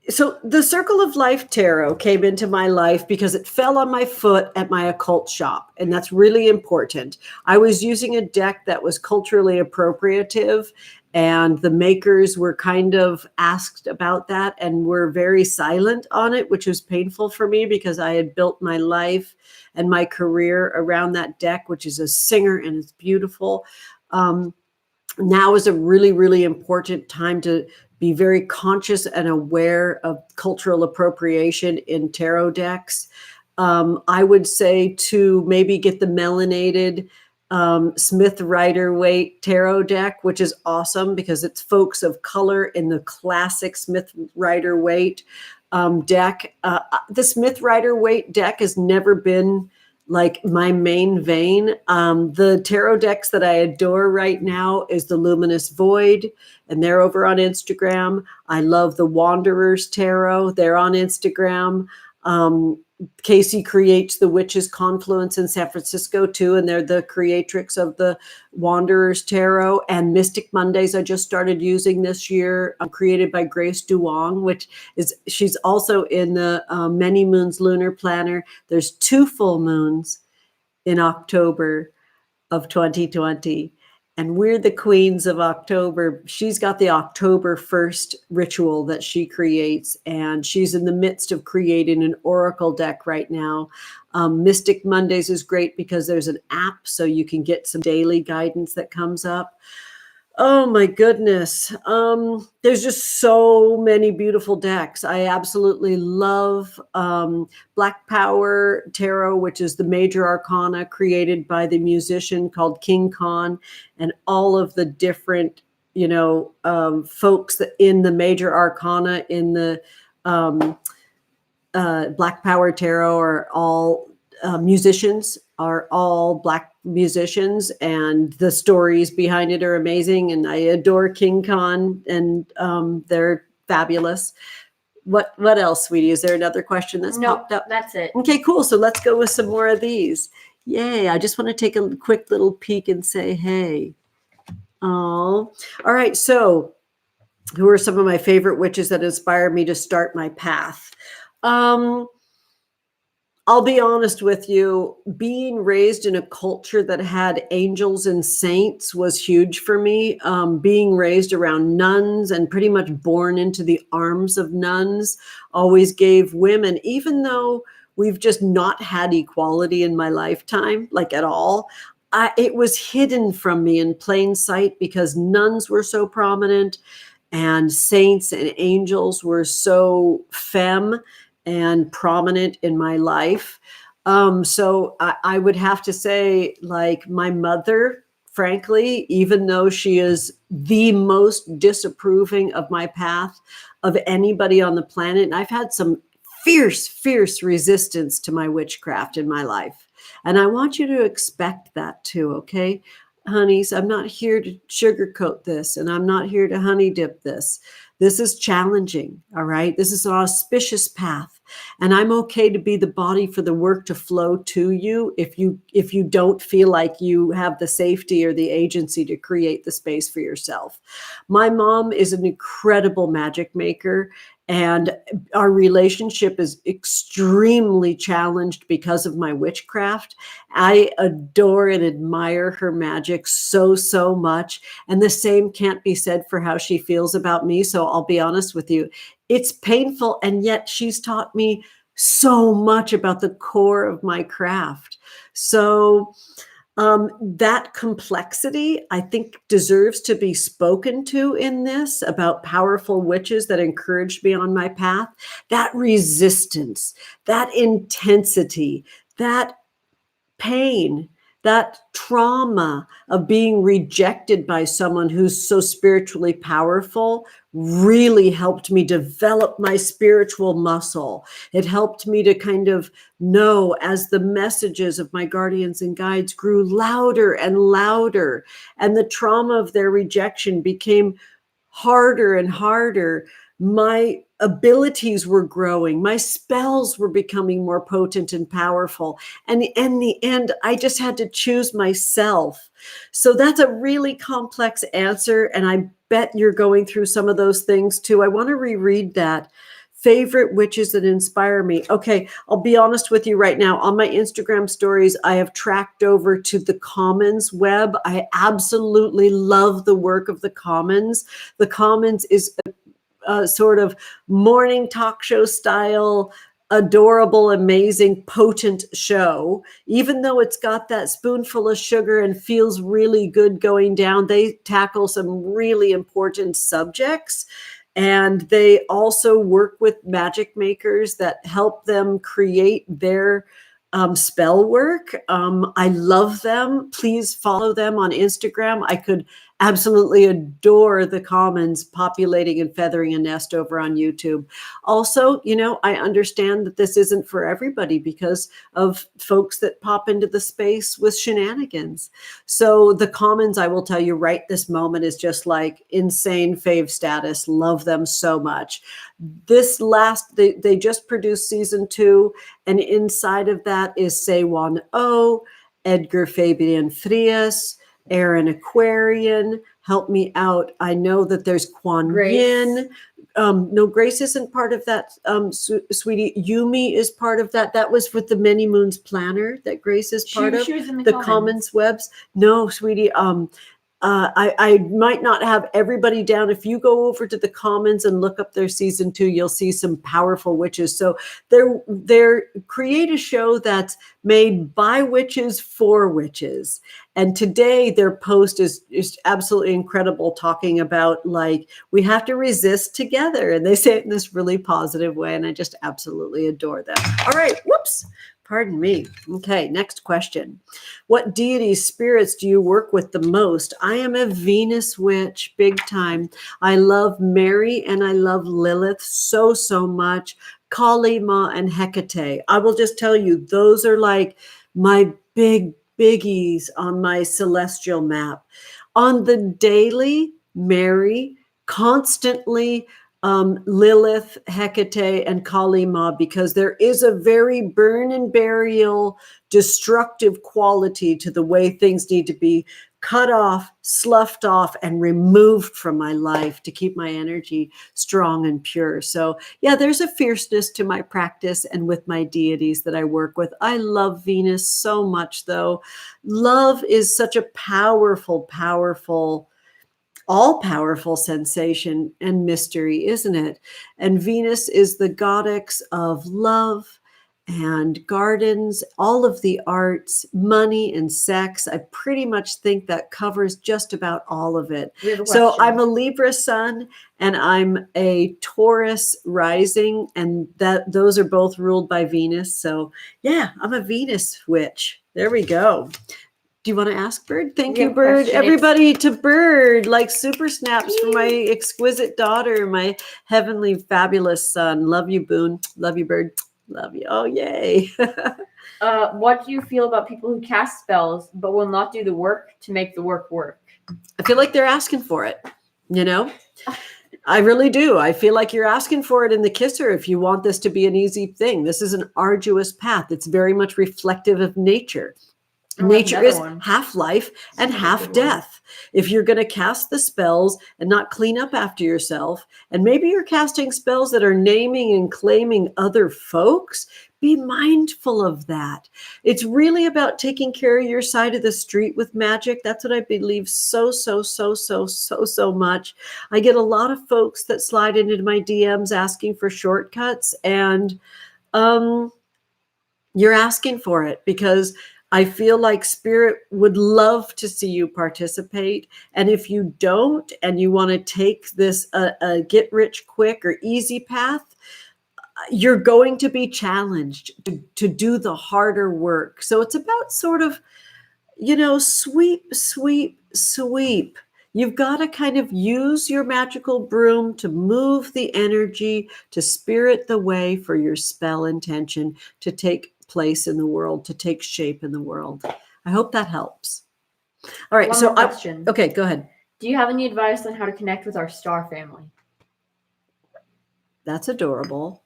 So the Circle of Life Tarot came into my life because it fell on my foot at my occult shop, and that's really important. I was using a deck that was culturally appropriative, and the makers were kind of asked about that and were very silent on it, which was painful for me because I had built my life and my career around that deck, which is a singer and it's beautiful. Now is a really, really important time to be very conscious and aware of cultural appropriation in tarot decks. I would say to maybe get the melanated Smith Rider-Waite tarot deck, which is awesome because it's folks of color in the classic Smith Rider-Waite deck. The Smith Rider-Waite deck has never been like my main vein. The tarot decks that I adore right now is the Luminous Void, and they're over on Instagram. I love the Wanderers Tarot. They're on Instagram. Casey creates the Witches Confluence in San Francisco too, and they're the creatrix of the Wanderers Tarot. And Mystic Mondays I just started using this year, created by Grace Duong, she's also in the Many Moons Lunar Planner. There's 2 full moons in October of 2020. And we're the queens of October. She's got the October 1st ritual that she creates, and she's in the midst of creating an oracle deck right now. Mystic Mondays is great because there's an app, so you can get some daily guidance that comes up. Oh my goodness. There's just so many beautiful decks. I absolutely love Black Power Tarot, which is the major arcana created by the musician called King Khan, and all of the different, folks that in the major arcana in the um, Black Power Tarot are all musicians, are all Black musicians, and the stories behind it are amazing. And I adore King Khan, and they're fabulous. What else, sweetie? Is there another question that's popped up? That's it. Okay, cool. So let's go with some more of these. Yay. I just want to take a quick little peek and say, hey. Oh, all right. So who are some of my favorite witches that inspired me to start my path? I'll be honest with you, being raised in a culture that had angels and saints was huge for me. Being raised around nuns and pretty much born into the arms of nuns always gave women, even though we've just not had equality in my lifetime, like at all, it was hidden from me in plain sight because nuns were so prominent and saints and angels were so femme and prominent in my life. So I would have to say, like, my mother, frankly, even though she is the most disapproving of my path of anybody on the planet, and I've had some fierce resistance to my witchcraft in my life. And I want you to expect that too, okay? Honeys, I'm not here to sugarcoat this, and I'm not here to honey dip this. This is challenging, all right? This is an auspicious path, and I'm okay to be the body for the work to flow to you if you don't feel like you have the safety or the agency to create the space for yourself. My mom is an incredible magic maker, and our relationship is extremely challenged because of my witchcraft. I adore and admire her magic so much. And the same can't be said for how she feels about me. So I'll be honest with you. It's painful. And yet she's taught me so much about the core of my craft. So that complexity, I think, deserves to be spoken to in this about powerful witches that encouraged me on my path. That resistance, that intensity, that pain, that trauma of being rejected by someone who's so spiritually powerful really helped me develop my spiritual muscle. It helped me to kind of know as the messages of my guardians and guides grew louder and louder, and the trauma of their rejection became harder and harder. My abilities were growing. My spells were becoming more potent and powerful. And in the end, I just had to choose myself. So that's a really complex answer. And I bet you're going through some of those things too. I want to reread that. Favorite witches that inspire me. Okay, I'll be honest with you right now. On my Instagram stories, I have tracked over to the Commons web. I absolutely love the work of the Commons. The Commons is a sort of morning talk show style, adorable, amazing, potent show. Even though it's got that spoonful of sugar and feels really good going down, they tackle some really important subjects. And they also work with magic makers that help them create their spell work. I love them. Please follow them on Instagram. I could absolutely adore the Commons populating and feathering a nest over on YouTube. Also, I understand that this isn't for everybody because of folks that pop into the space with shenanigans. So the Commons, I will tell you right this moment, is just like insane fave status. Love them so much. They just produced season 2, and inside of that is Sewon O, Edgar Fabian Frias, Aaron Aquarian, help me out. I know that there's Quan Yin. No, Grace isn't part of that, sweetie. Yumi is part of that. That was with the Many Moons Planner that Grace is part of. She was in the Commons webs. No, sweetie. I might not have everybody down. If you go over to the comments and look up their season 2, you'll see some powerful witches. So they're create a show that's made by witches for witches. And today their post is absolutely incredible, talking about like we have to resist together. And they say it in this really positive way. And I just absolutely adore them. All right. Whoops. Pardon me. Okay, next question. What deities, spirits do you work with the most? I am a Venus witch, big time. I love Mary and I love Lilith so, so much. Kali, Ma, and Hecate. I will just tell you, those are like my biggies on my celestial map. On the daily, Mary, constantly Lilith, Hecate, and Kali Ma, because there is a very burn and burial, destructive quality to the way things need to be cut off, sloughed off, and removed from my life to keep my energy strong and pure. So yeah, there's a fierceness to my practice and with my deities that I work with. I love Venus so much, though. Love is such a powerful, all-powerful sensation and mystery, isn't it? And Venus is the goddess of love and gardens, all of the arts, money, and sex. I pretty much think that covers just about all of it. So I'm a Libra sun and I'm a Taurus rising, and those are both ruled by Venus. So yeah, I'm a Venus witch. There we go. Do you want to ask Bird? Thank you, Bird. Everybody to Bird, like super snaps for my exquisite daughter, my heavenly, fabulous son. Love you, Boone. Love you, Bird. Love you. Oh, yay. What do you feel about people who cast spells but will not do the work to make the work work? I feel like they're asking for it, you know? I really do. I feel like you're asking for it in the kisser if you want this to be an easy thing. This is an arduous path. It's very much reflective of nature. Nature is half life and half death. If you're going to cast the spells and not clean up after yourself, and maybe you're casting spells that are naming and claiming other folks, be mindful of that. It's really about taking care of your side of the street with magic. That's what I believe so much. I get a lot of folks that slide into my DMs asking for shortcuts, and you're asking for it because I feel like Spirit would love to see you participate. And if you don't, and you want to take this get rich quick or easy path, you're going to be challenged to do the harder work. So it's about sort of, sweep. You've got to kind of use your magical broom to move the energy, to spirit the way for your spell intention to take place in the world, to take shape in the world. I hope that helps. All right. One more question. Okay, go ahead. Do you have any advice on how to connect with our star family? That's adorable.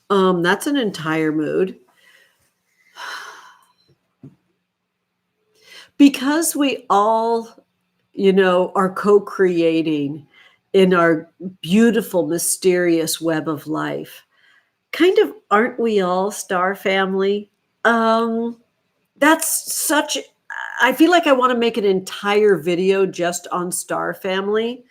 That's an entire mood. Because we all, are co-creating in our beautiful, mysterious web of life. Kind of, aren't we all star family? That's such, I feel like I want to make an entire video just on star family.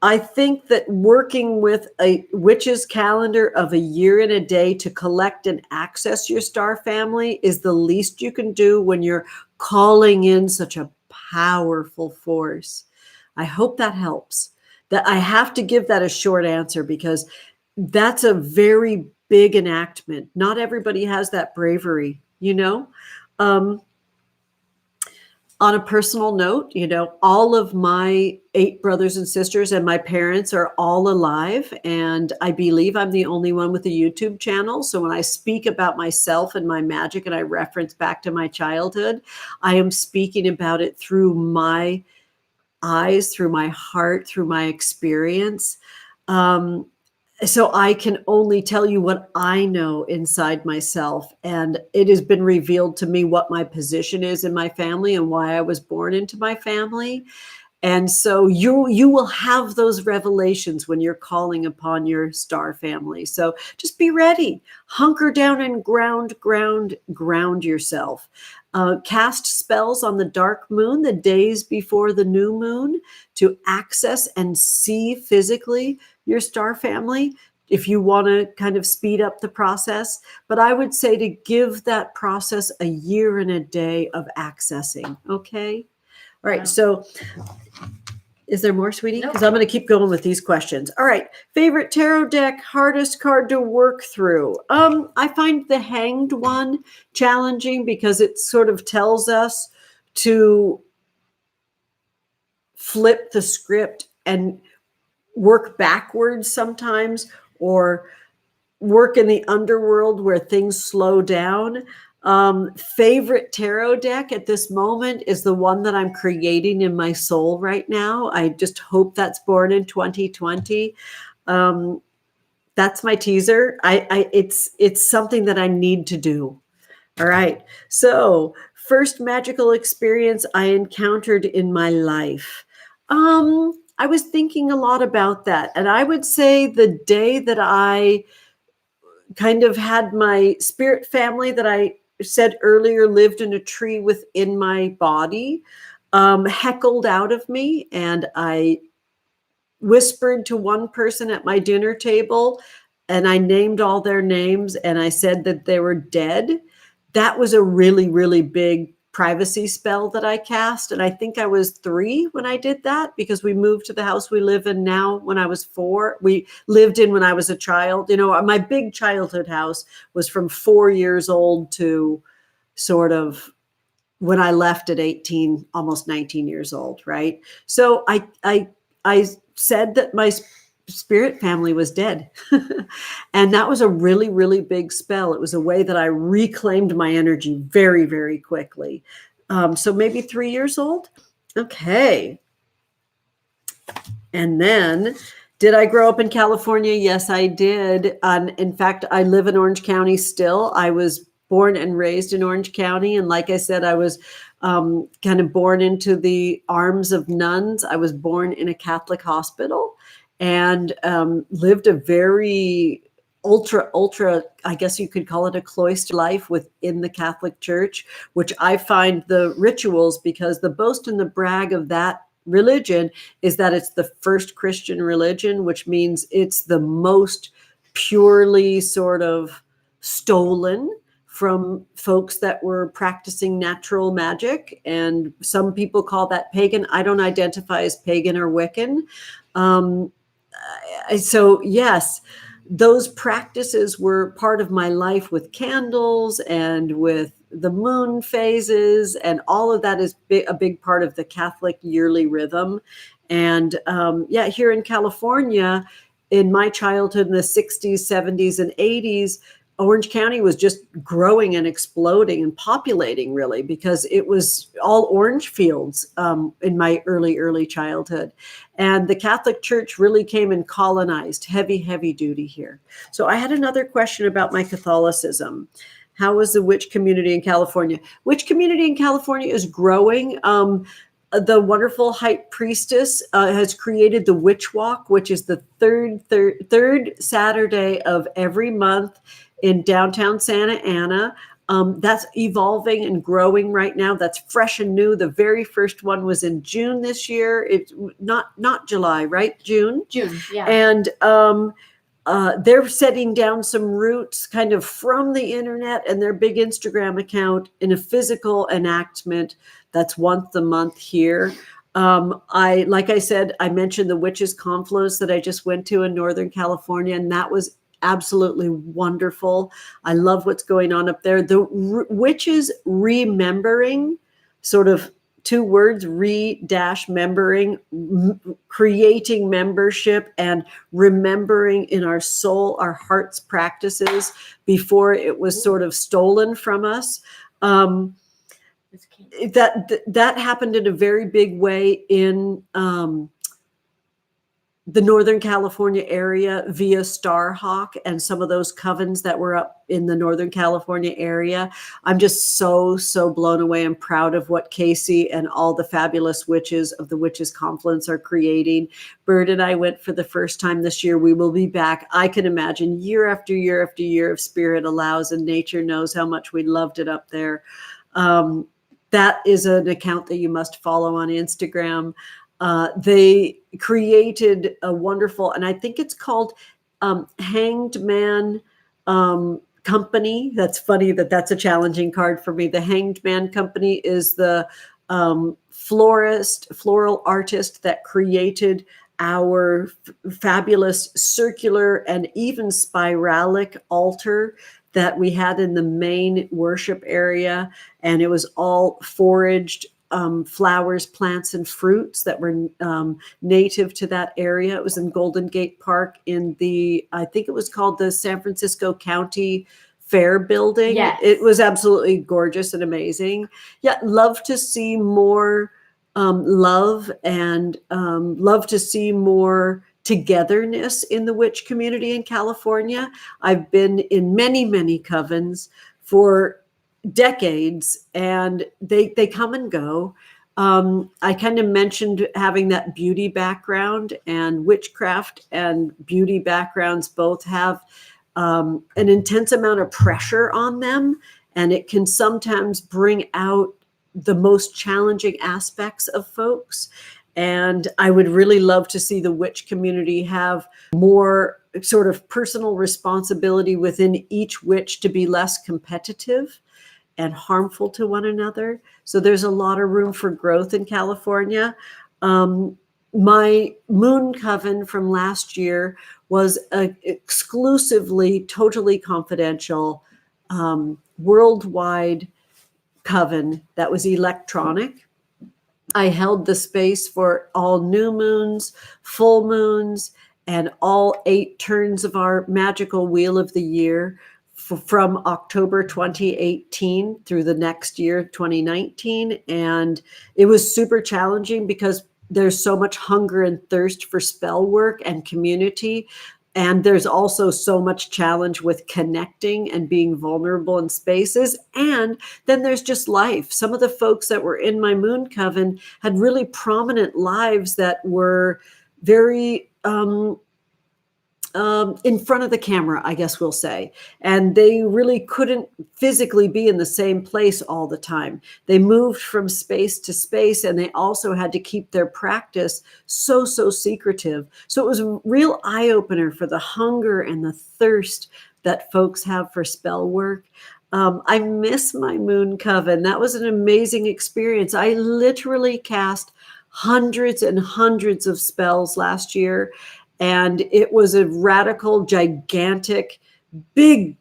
I think that working with a witch's calendar of a year and a day to collect and access your star family is the least you can do when you're calling in such a powerful force. I hope that helps. That I have to give that a short answer because that's a very big enactment. Not everybody has that bravery, On a personal note, all of my 8 brothers and sisters and my parents are all alive. And I believe I'm the only one with a YouTube channel. So when I speak about myself and my magic and I reference back to my childhood, I am speaking about it through my eyes, through my heart, through my experience. So I can only tell you what I know inside myself. And it has been revealed to me what my position is in my family and why I was born into my family. And so you will have those revelations when you're calling upon your star family. So just be ready, hunker down and ground yourself. Cast spells on the dark moon, the days before the new moon, to access and see physically your star family, if you want to kind of speed up the process. But I would say to give that process a year and a day of accessing. Okay. All right. Wow. So is there more, sweetie? Nope. Because I'm going to keep going with these questions. All right. Favorite tarot deck, hardest card to work through. I find the Hanged one challenging because it sort of tells us to flip the script and work backwards sometimes, or work in the underworld where things slow down. Favorite tarot deck at this moment is the one that I'm creating in my soul right now. I just hope that's born in 2020. That's my teaser. It's something that I need to do. All right. So first magical experience I encountered in my life. I was thinking a lot about that. And I would say the day that I kind of had my spirit family that I said earlier lived in a tree within my body, heckled out of me. And I whispered to one person at my dinner table, and I named all their names, and I said that they were dead. That was a really, really big privacy spell that I cast. And I think I was 3 when I did that, because we moved to the house we live in now when I was 4. We lived in when I was a child. You know, my big childhood house was from 4 years old to sort of when I left at 18, almost 19 years old, right? So I said that my spirit family was dead. And that was a really, really big spell. It was a way that I reclaimed my energy very, very quickly. So maybe 3 years old. Okay. And then, did I grow up in California? Yes, I did. In fact, I live in Orange County still. I was born and raised in Orange County. And like I said, I was kind of born into the arms of nuns. I was born in a Catholic hospital and lived a very ultra, I guess you could call it a cloister life within the Catholic Church, which I find the rituals, because the boast and the brag of that religion is that it's the first Christian religion, which means it's the most purely sort of stolen from folks that were practicing natural magic. And some people call that pagan. I don't identify as pagan or Wiccan. So yes, those practices were part of my life, with candles and with the moon phases, and all of that is a big part of the Catholic yearly rhythm. And here in California, in my childhood in the 60s, 70s, and 80s, Orange County was just growing and exploding and populating, really, because it was all orange fields in my early childhood. And the Catholic Church really came and colonized heavy duty here. So I had another question about my Catholicism. How was the witch community in California? Witch community in California is growing. The wonderful High Priestess has created the Witch Walk, which is the third Saturday of every month in downtown Santa Ana. That's evolving and growing right now. That's fresh and new. The very first one was in June this year. It's not July, right? June. Yeah. And they're setting down some roots kind of from the internet and their big Instagram account in a physical enactment that's once a month here. Like I said, I mentioned the Witches Confluence that I just went to in Northern California, and that was absolutely wonderful. I love what's going on up there. The witches remembering, sort of 2 words, re-membering, creating membership and remembering in our soul, our heart's practices before it was sort of stolen from us. That happened in a very big way in the Northern California area via Starhawk and some of those covens that were up in the Northern California area. I'm just so blown away and proud of what Casey and all the fabulous witches of the Witches Confluence are creating. Bird and I went for the first time this year. We will be back. I can imagine year after year after year, if Spirit allows and nature knows how much we loved it up there. That is an account that you must follow on Instagram. They created a wonderful, and I think it's called Hanged Man Company. That's funny that's a challenging card for me. The Hanged Man Company is the floral artist that created our fabulous circular and even spiralic altar that we had in the main worship area. And it was all foraged flowers, plants, and fruits that were native to that area. It was in Golden Gate Park in I think it was called the San Francisco County Fair building. Yes. It was absolutely gorgeous and amazing. Yeah, love to see more love and love to see more togetherness in the witch community in California. I've been in many covens for decades, and they come and go. I kind of mentioned having that beauty background, and witchcraft and beauty backgrounds both have an intense amount of pressure on them, and it can sometimes bring out the most challenging aspects of folks. And I would really love to see the witch community have more sort of personal responsibility within each witch to be less competitive and harmful to one another. So there's a lot of room for growth in California. My moon coven from last year was an exclusively, totally confidential, worldwide coven that was electronic. I held the space for all new moons, full moons, and all 8 turns of our magical wheel of the year from October 2018 through the next year, 2019. And it was super challenging because there's so much hunger and thirst for spell work and community. And there's also so much challenge with connecting and being vulnerable in spaces. And then there's just life. Some of the folks that were in my moon coven had really prominent lives that were very in front of the camera, I guess we'll say. And they really couldn't physically be in the same place all the time. They moved from space to space, and they also had to keep their practice so secretive. So it was a real eye-opener for the hunger and the thirst that folks have for spell work. I miss my moon coven. That was an amazing experience. I literally cast hundreds and hundreds of spells last year. And it was a radical, gigantic, big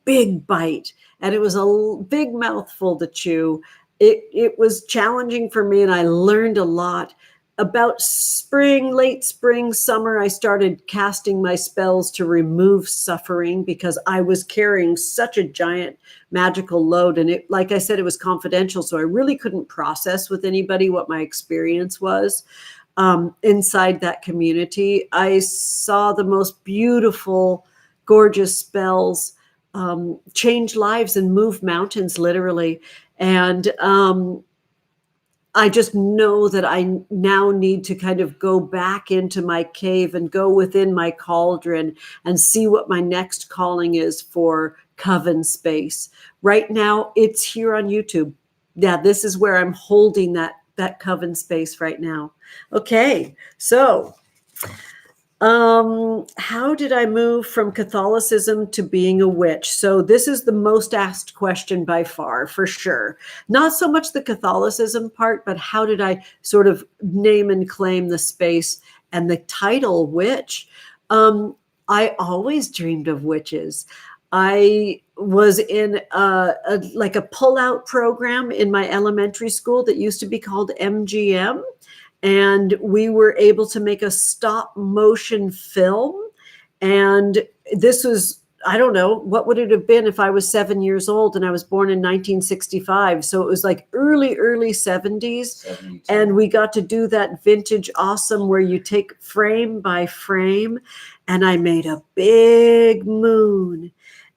bite. And it was a big mouthful to chew. It was challenging for me, and I learned a lot. About late spring, summer, I started casting my spells to remove suffering because I was carrying such a giant magical load. And it, like I said, it was confidential. So I really couldn't process with anybody what my experience was. Inside that community, I saw the most beautiful, gorgeous spells change lives and move mountains, literally. And I just know that I now need to kind of go back into my cave and go within my cauldron and see what my next calling is for coven space. Right now, it's here on YouTube. Yeah, this is where I'm holding that coven space right now. Okay, so how did I move from Catholicism to being a witch? So this is the most asked question by far, for sure. Not so much the Catholicism part, but how did I sort of name and claim the space and the title witch? I always dreamed of witches. I was in like a pull-out program in my elementary school that used to be called MGM. And we were able to make a stop motion film. And this was I don't know, what would it have been if I was 7 years old and I was born in 1965? So it was like early 70s. 72. And we got to do that vintage awesome where you take frame by frame. And I made a big moon.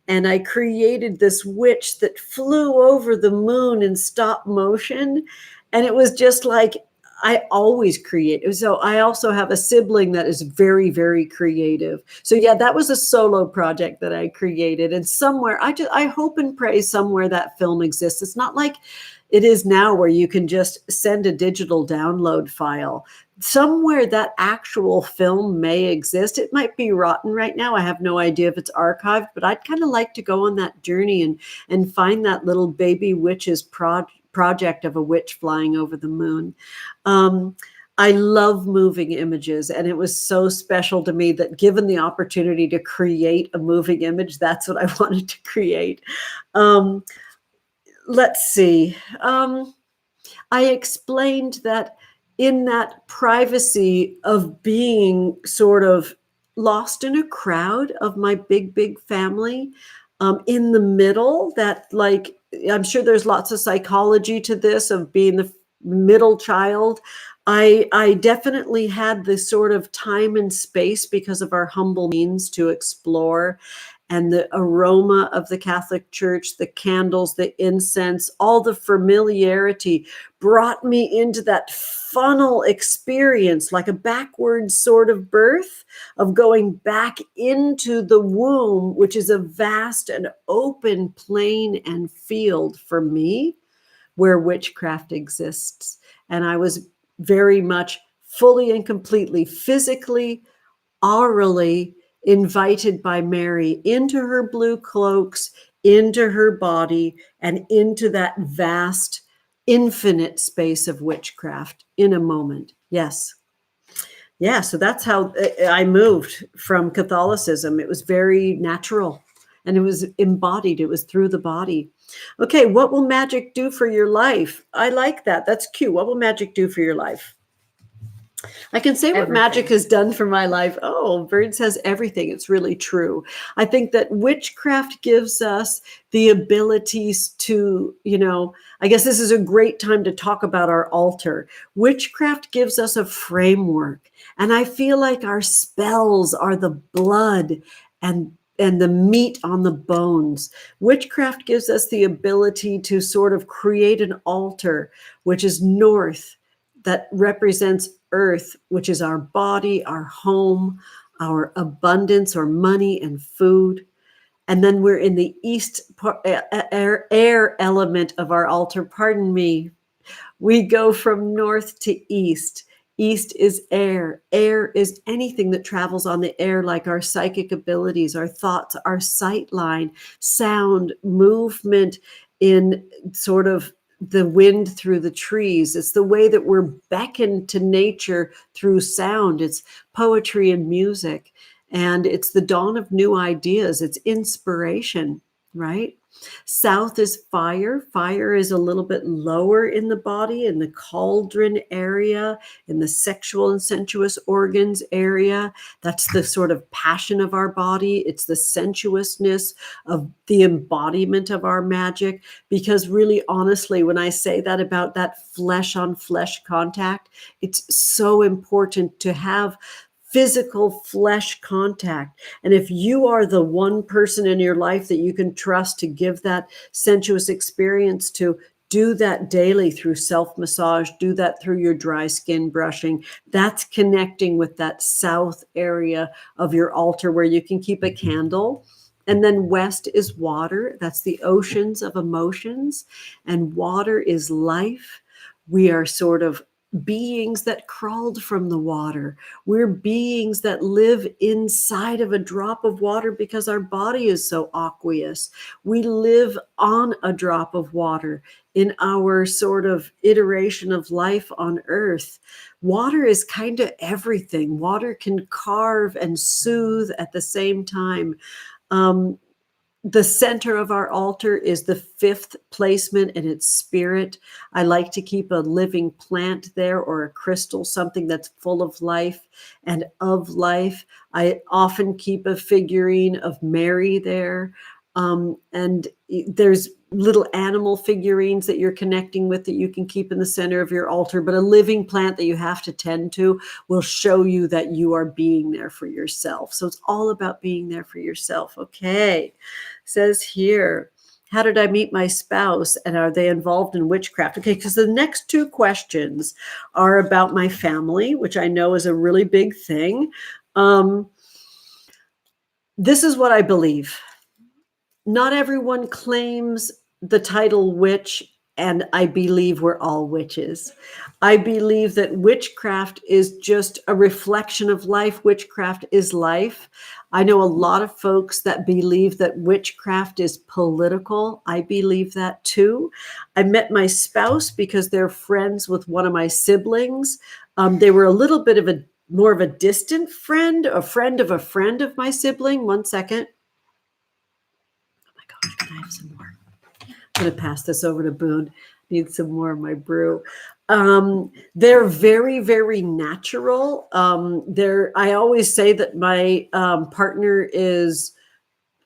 And I created this witch that flew over the moon in stop motion. And it was just like, I always create. So I also have a sibling that is very, very creative. So yeah, that was a solo project that I created. And somewhere, I hope and pray somewhere that film exists. It's not like it is now where you can just send a digital download file. Somewhere that actual film may exist. It might be rotten right now. I have no idea if it's archived, but I'd kind of like to go on that journey and find that little baby witch's project of a witch flying over the moon. I love moving images, and it was so special to me that given the opportunity to create a moving image, that's what I wanted to create. Let's see. I explained that in that privacy of being sort of lost in a crowd of my big, big family, in the middle, that like, I'm sure there's lots of psychology to this of being the middle child. I definitely had this sort of time and space because of our humble means to explore, and the aroma of the Catholic Church, the candles, the incense, all the familiarity brought me into that funnel experience, like a backwards sort of birth of going back into the womb, which is a vast and open plain and field for me where witchcraft exists. And I was very much fully and completely physically, aurally invited by Mary into her blue cloaks, into her body, and into that vast, infinite space of witchcraft in a moment. Yes. Yeah, so that's how I moved from Catholicism. It was very natural and it was embodied. It was through the body. Okay, what will magic do for your life? I like that. That's cute. What will magic do for your life? I can say what Everything. magic has done for my life. Oh, Bird says everything. It's really true. I think that witchcraft gives us the abilities to, I guess this is a great time to talk about our altar. Witchcraft gives us a framework. And I feel like our spells are the blood and the meat on the bones. Witchcraft gives us the ability to sort of create an altar, which is north, that represents earth, which is our body, our home, our abundance or money and food. And then we're in the east air element of our altar. Pardon me. We go from north to east. East is air. Air is anything that travels on the air, like our psychic abilities, our thoughts, our sight line, sound, movement in sort of the wind through the trees. It's the way that we're beckoned to nature through sound. It's poetry and music. And it's the dawn of new ideas. It's inspiration, right? South is fire. Fire is a little bit lower in the body, in the cauldron area, in the sexual and sensuous organs area. That's the sort of passion of our body. It's the sensuousness of the embodiment of our magic. Because really, honestly, when I say that about that flesh on flesh contact, it's so important to have physical flesh contact. And if you are the one person in your life that you can trust to give that sensuous experience to, do that daily through self-massage, do that through your dry skin brushing. That's connecting with that south area of your altar where you can keep a candle. And then west is water. That's the oceans of emotions. And water is life. We are sort of beings that crawled from the water. We're beings that live inside of a drop of water because our body is so aqueous. We live on a drop of water in our sort of iteration of life on earth. Water is kind of everything. Water can carve and soothe at the same time. The center of our altar is the 5th placement, and it's spirit. I like to keep a living plant there or a crystal, something that's full of life and of life. I often keep a figurine of Mary there. And there's little animal figurines that you're connecting with that you can keep in the center of your altar, but a living plant that you have to tend to will show you that you are being there for yourself. So it's all about being there for yourself. Okay. Says here, how did I meet my spouse, and are they involved in witchcraft? Okay, because the next 2 questions are about my family, which I know is a really big thing. This is what I believe. Not everyone claims the title witch, and I believe we're all witches. I believe that witchcraft is just a reflection of life. Witchcraft is life. I know a lot of folks that believe that witchcraft is political. I believe that too. I met my spouse because they're friends with one of my siblings. They were a little bit of more of a distant friend, a friend of a friend of my sibling. One second. Can I have some more? I'm going to pass this over to Boone. Need some more of my brew. They're very, very natural. I always say that my partner is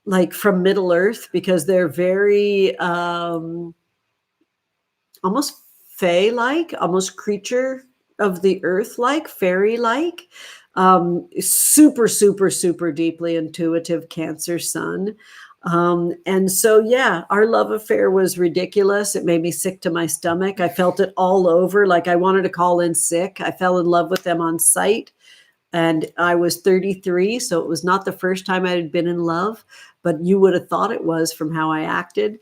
like from Middle Earth because they're very almost fae-like, almost creature of the earth like, fairy-like. Super, super, super deeply intuitive Cancer sun. And so, yeah, our love affair was ridiculous. It made me sick to my stomach. I felt it all over. Like I wanted to call in sick. I fell in love with them on sight, and I was 33. So it was not the first time I had been in love, but you would have thought it was from how I acted.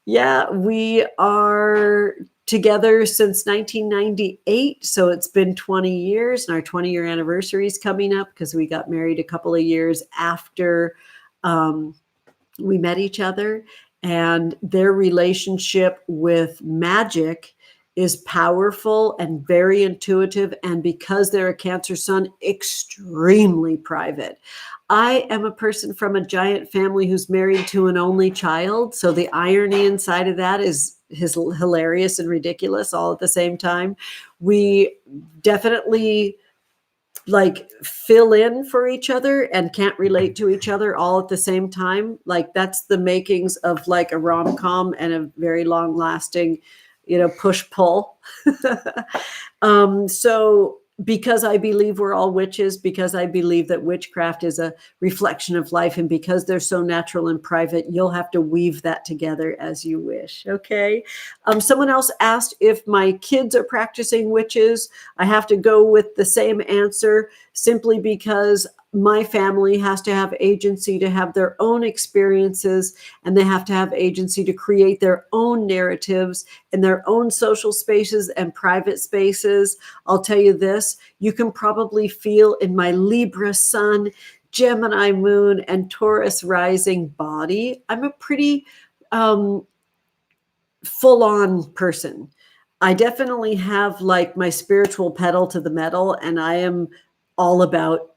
Yeah, we are together since 1998. So it's been 20 years, and our 20-year anniversary is coming up because we got married a couple of years after we met each other. And their relationship with Magick is powerful and very intuitive. And because they're a Cancer sun, extremely private. I am a person from a giant family who's married to an only child. So the irony inside of that is hilarious and ridiculous all at the same time. We definitely like fill in for each other and can't relate to each other all at the same time. Like that's the makings of like a rom-com and a very long lasting, push-pull. So because I believe we're all witches, because I believe that witchcraft is a reflection of life, and because they're so natural and private, you'll have to weave that together as you wish. Okay. Someone else asked if my kids are practicing witches. I have to go with the same answer simply because my family has to have agency to have their own experiences, and they have to have agency to create their own narratives in their own social spaces and private spaces. I'll tell you this, you can probably feel in my Libra sun, Gemini moon, and Taurus rising body, I'm a pretty full-on person. I definitely have like my spiritual pedal to the metal, and I am all about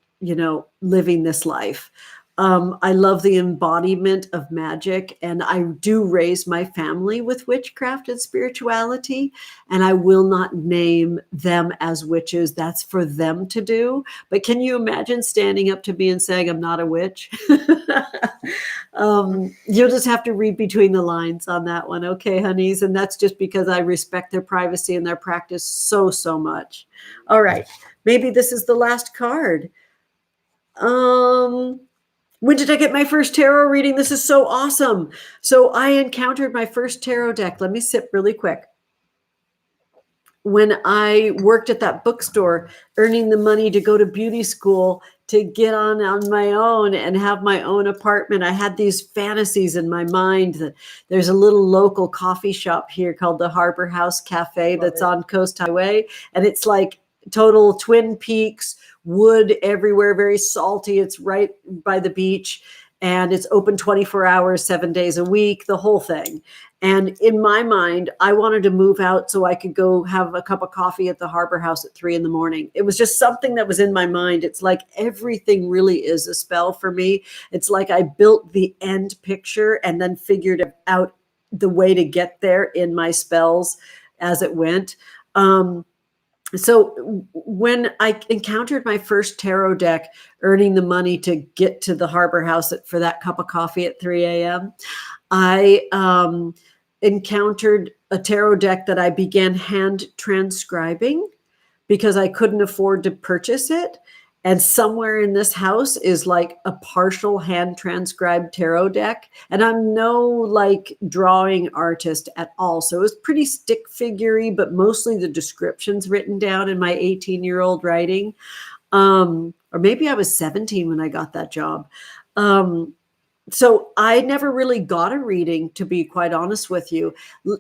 living this life. I love the embodiment of magic, and I do raise my family with witchcraft and spirituality, and I will not name them as witches. That's for them to do. But can you imagine standing up to me and saying, I'm not a witch? You'll just have to read between the lines on that one. Okay, honeys. And that's just because I respect their privacy and their practice so, so much. All right. Maybe this is the last card. When did I get my first tarot reading? This is so awesome. So I encountered my first tarot deck. Let me sip really quick. When I worked at that bookstore, earning the money to go to beauty school, to get on my own and have my own apartment, I had these fantasies in my mind. There's a little local coffee shop here called the Harbor House Cafe that's on Coast Highway. And it's like total Twin Peaks, wood everywhere, very salty. It's right by the beach, and it's open 24 hours, 7 days a week, the whole thing. And in my mind, I wanted to move out so I could go have a cup of coffee at the Harbor House at 3 a.m. It was just something that was in my mind. It's like everything really is a spell for me. It's like I built the end picture and then figured out the way to get there in my spells as it went. So when I encountered my first tarot deck, earning the money to get to the Harbor House for that cup of coffee at 3 a.m., I encountered a tarot deck that I began hand transcribing because I couldn't afford to purchase it. And somewhere in this house is like a partial hand transcribed tarot deck. And I'm no like drawing artist at all. So it was pretty stick figurey, but mostly the descriptions written down in my 18-year-old writing. Or maybe I was 17 when I got that job. So I never really got a reading, to be quite honest with you.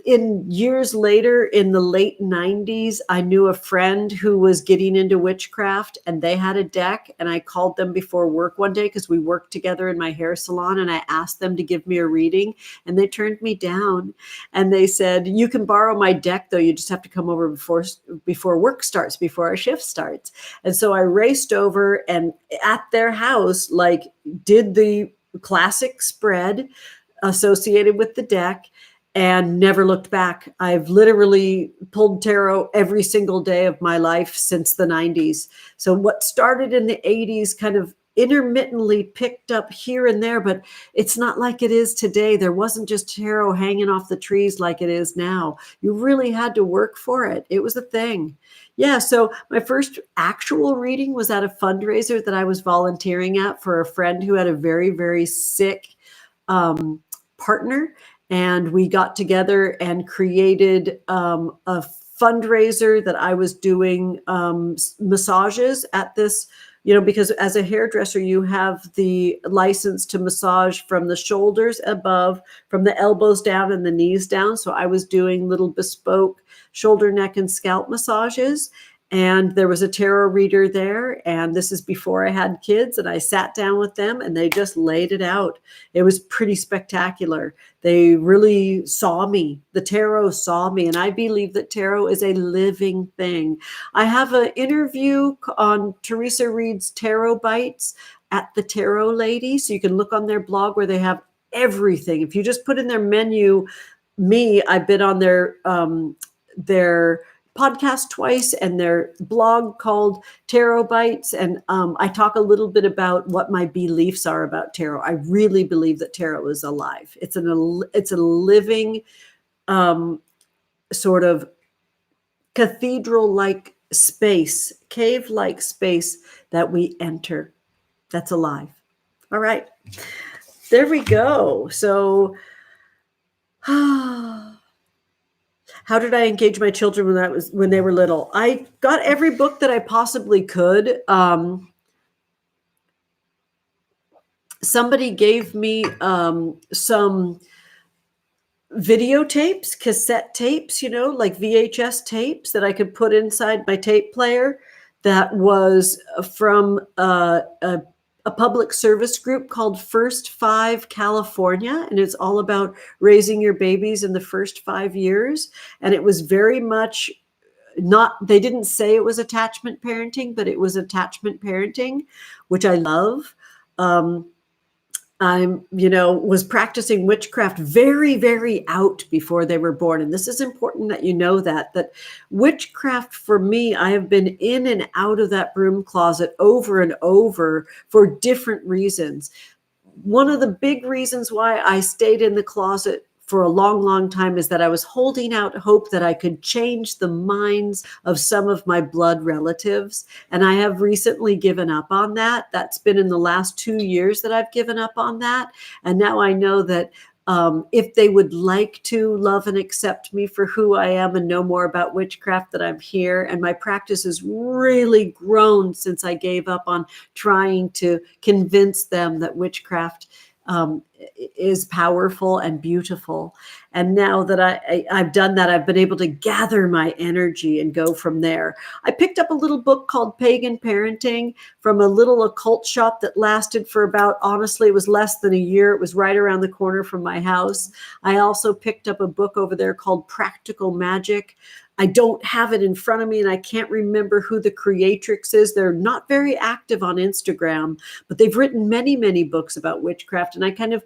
In years later, in the late 90s, I knew a friend who was getting into witchcraft, and they had a deck, and I called them before work one day because we worked together in my hair salon, and I asked them to give me a reading, and they turned me down. And they said, you can borrow my deck, though. You just have to come over before work starts, before our shift starts. And so I raced over, and at their house, like, did the classic spread associated with the deck and never looked back. I've literally pulled tarot every single day of my life since the 90s. So what started in the 80s kind of intermittently picked up here and there, but it's not like it is today. There wasn't just tarot hanging off the trees like it is now. You really had to work for it. It was a thing. Yeah, so my first actual reading was at a fundraiser that I was volunteering at for a friend who had a very, very sick partner. And we got together and created a fundraiser that I was doing massages at this, because as a hairdresser, you have the license to massage from the shoulders above, from the elbows down and the knees down. So I was doing little bespoke shoulder, neck, and scalp massages. And there was a tarot reader there. And this is before I had kids. And I sat down with them and they just laid it out. It was pretty spectacular. They really saw me. The tarot saw me. And I believe that tarot is a living thing. I have an interview on Teresa Reed's Tarot Bites at the Tarot Lady. So you can look on their blog where they have everything. If you just put in their menu, I've been on their podcast twice and their blog called Tarot Bites. And I talk a little bit about what my beliefs are about tarot. I really believe that tarot is alive. It's a living sort of cathedral-like space, cave-like space that we enter that's alive. All right, there we go. So how did I engage my children when they were little? I got every book that I possibly could. Somebody gave me some videotapes, cassette tapes, like VHS tapes that I could put inside my tape player. That was from a public service group called First 5 California, and it's all about raising your babies in the first 5 years. And it was very much they didn't say it was attachment parenting, but it was attachment parenting, which I love. I was practicing witchcraft very, very out before they were born. And this is important that you know that witchcraft for me, I have been in and out of that broom closet over and over for different reasons. One of the big reasons why I stayed in the closet for a long, long time is that I was holding out hope that I could change the minds of some of my blood relatives. And I have recently given up on that. That's been in the last 2 years that I've given up on that. And now I know that if they would like to love and accept me for who I am and know more about witchcraft, that I'm here. And my practice has really grown since I gave up on trying to convince them that witchcraft is powerful and beautiful. And now that I've done that, I've been able to gather my energy and go from there. I picked up a little book called Pagan Parenting from a little occult shop that lasted for about, honestly, it was less than a year. It was right around the corner from my house. I also picked up a book over there called Practical Magic. I don't have it in front of me, and I can't remember who the creatrix is. They're not very active on Instagram, but they've written many, many books about witchcraft. And I kind of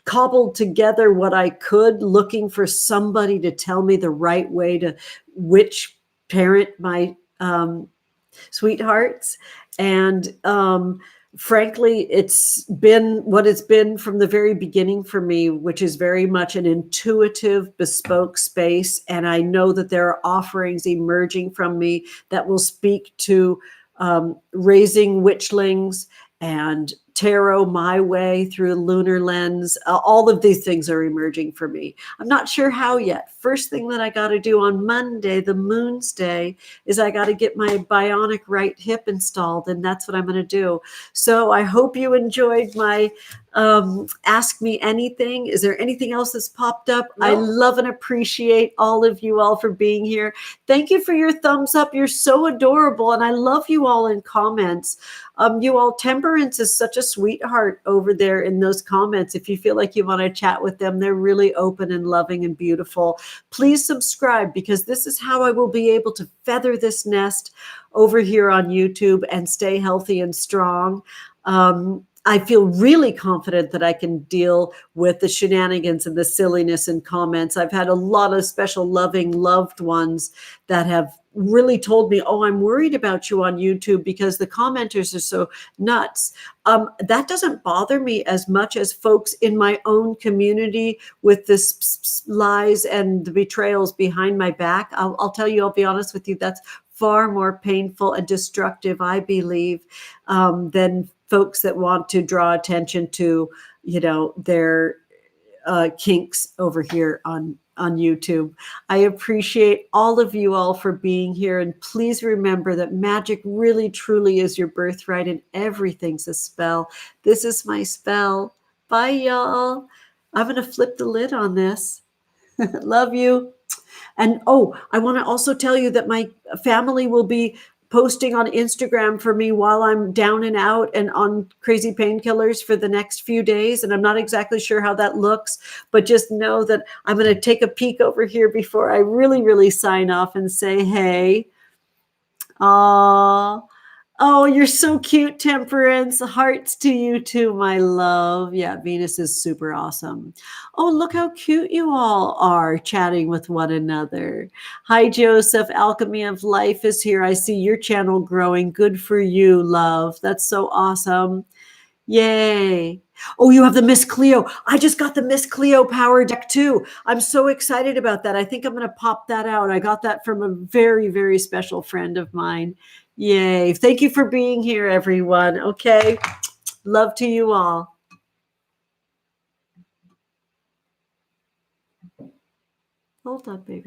cobbled together what I could, looking for somebody to tell me the right way to witch parent my sweethearts. And frankly, it's been what it's been from the very beginning for me, which is very much an intuitive, bespoke space. And I know that there are offerings emerging from me that will speak to raising witchlings and tarot my way through a lunar lens. All of these things are emerging for me. I'm not sure how yet. First thing that I got to do on Monday, the moon's day, is I got to get my bionic right hip installed, and that's what I'm going to do. So I hope you enjoyed my Ask Me Anything. Is there anything else that's popped up? No. I love and appreciate all of you all for being here. Thank you for your thumbs up. You're so adorable, and I love you all in comments. You all, Temperance is such a sweetheart over there in those comments. If you feel like you want to chat with them, they're really open and loving and beautiful. Please subscribe, because this is how I will be able to feather this nest over here on YouTube and stay healthy and strong. I feel really confident that I can deal with the shenanigans and the silliness in comments. I've had a lot of special loving loved ones that have really told me, oh, I'm worried about you on YouTube because the commenters are so nuts. That doesn't bother me as much as folks in my own community with the lies and the betrayals behind my back. I'll tell you, I'll be honest with you, that's far more painful and destructive, I believe, than folks that want to draw attention to, their kinks over here on YouTube. I appreciate all of you all for being here. And please remember that magic really, truly is your birthright, and everything's a spell. This is my spell. Bye, y'all. I'm going to flip the lid on this. Love you. And I want to also tell you that my family will be posting on Instagram for me while I'm down and out and on crazy painkillers for the next few days. And I'm not exactly sure how that looks, but just know that I'm going to take a peek over here before I really, really sign off and say, hey, oh, you're so cute, Temperance. Hearts to you too, my love. Yeah, Venus is super awesome. Oh, look how cute you all are chatting with one another. Hi, Joseph. Alchemy of Life is here. I see your channel growing. Good for you, love. That's so awesome. Yay. Oh, you have the Miss Cleo. I just got the Miss Cleo power deck too. I'm so excited about that. I think I'm going to pop that out. I got that from a very, very special friend of mine. Yay. Thank you for being here, everyone. Okay. Love to you all. Hold on, baby.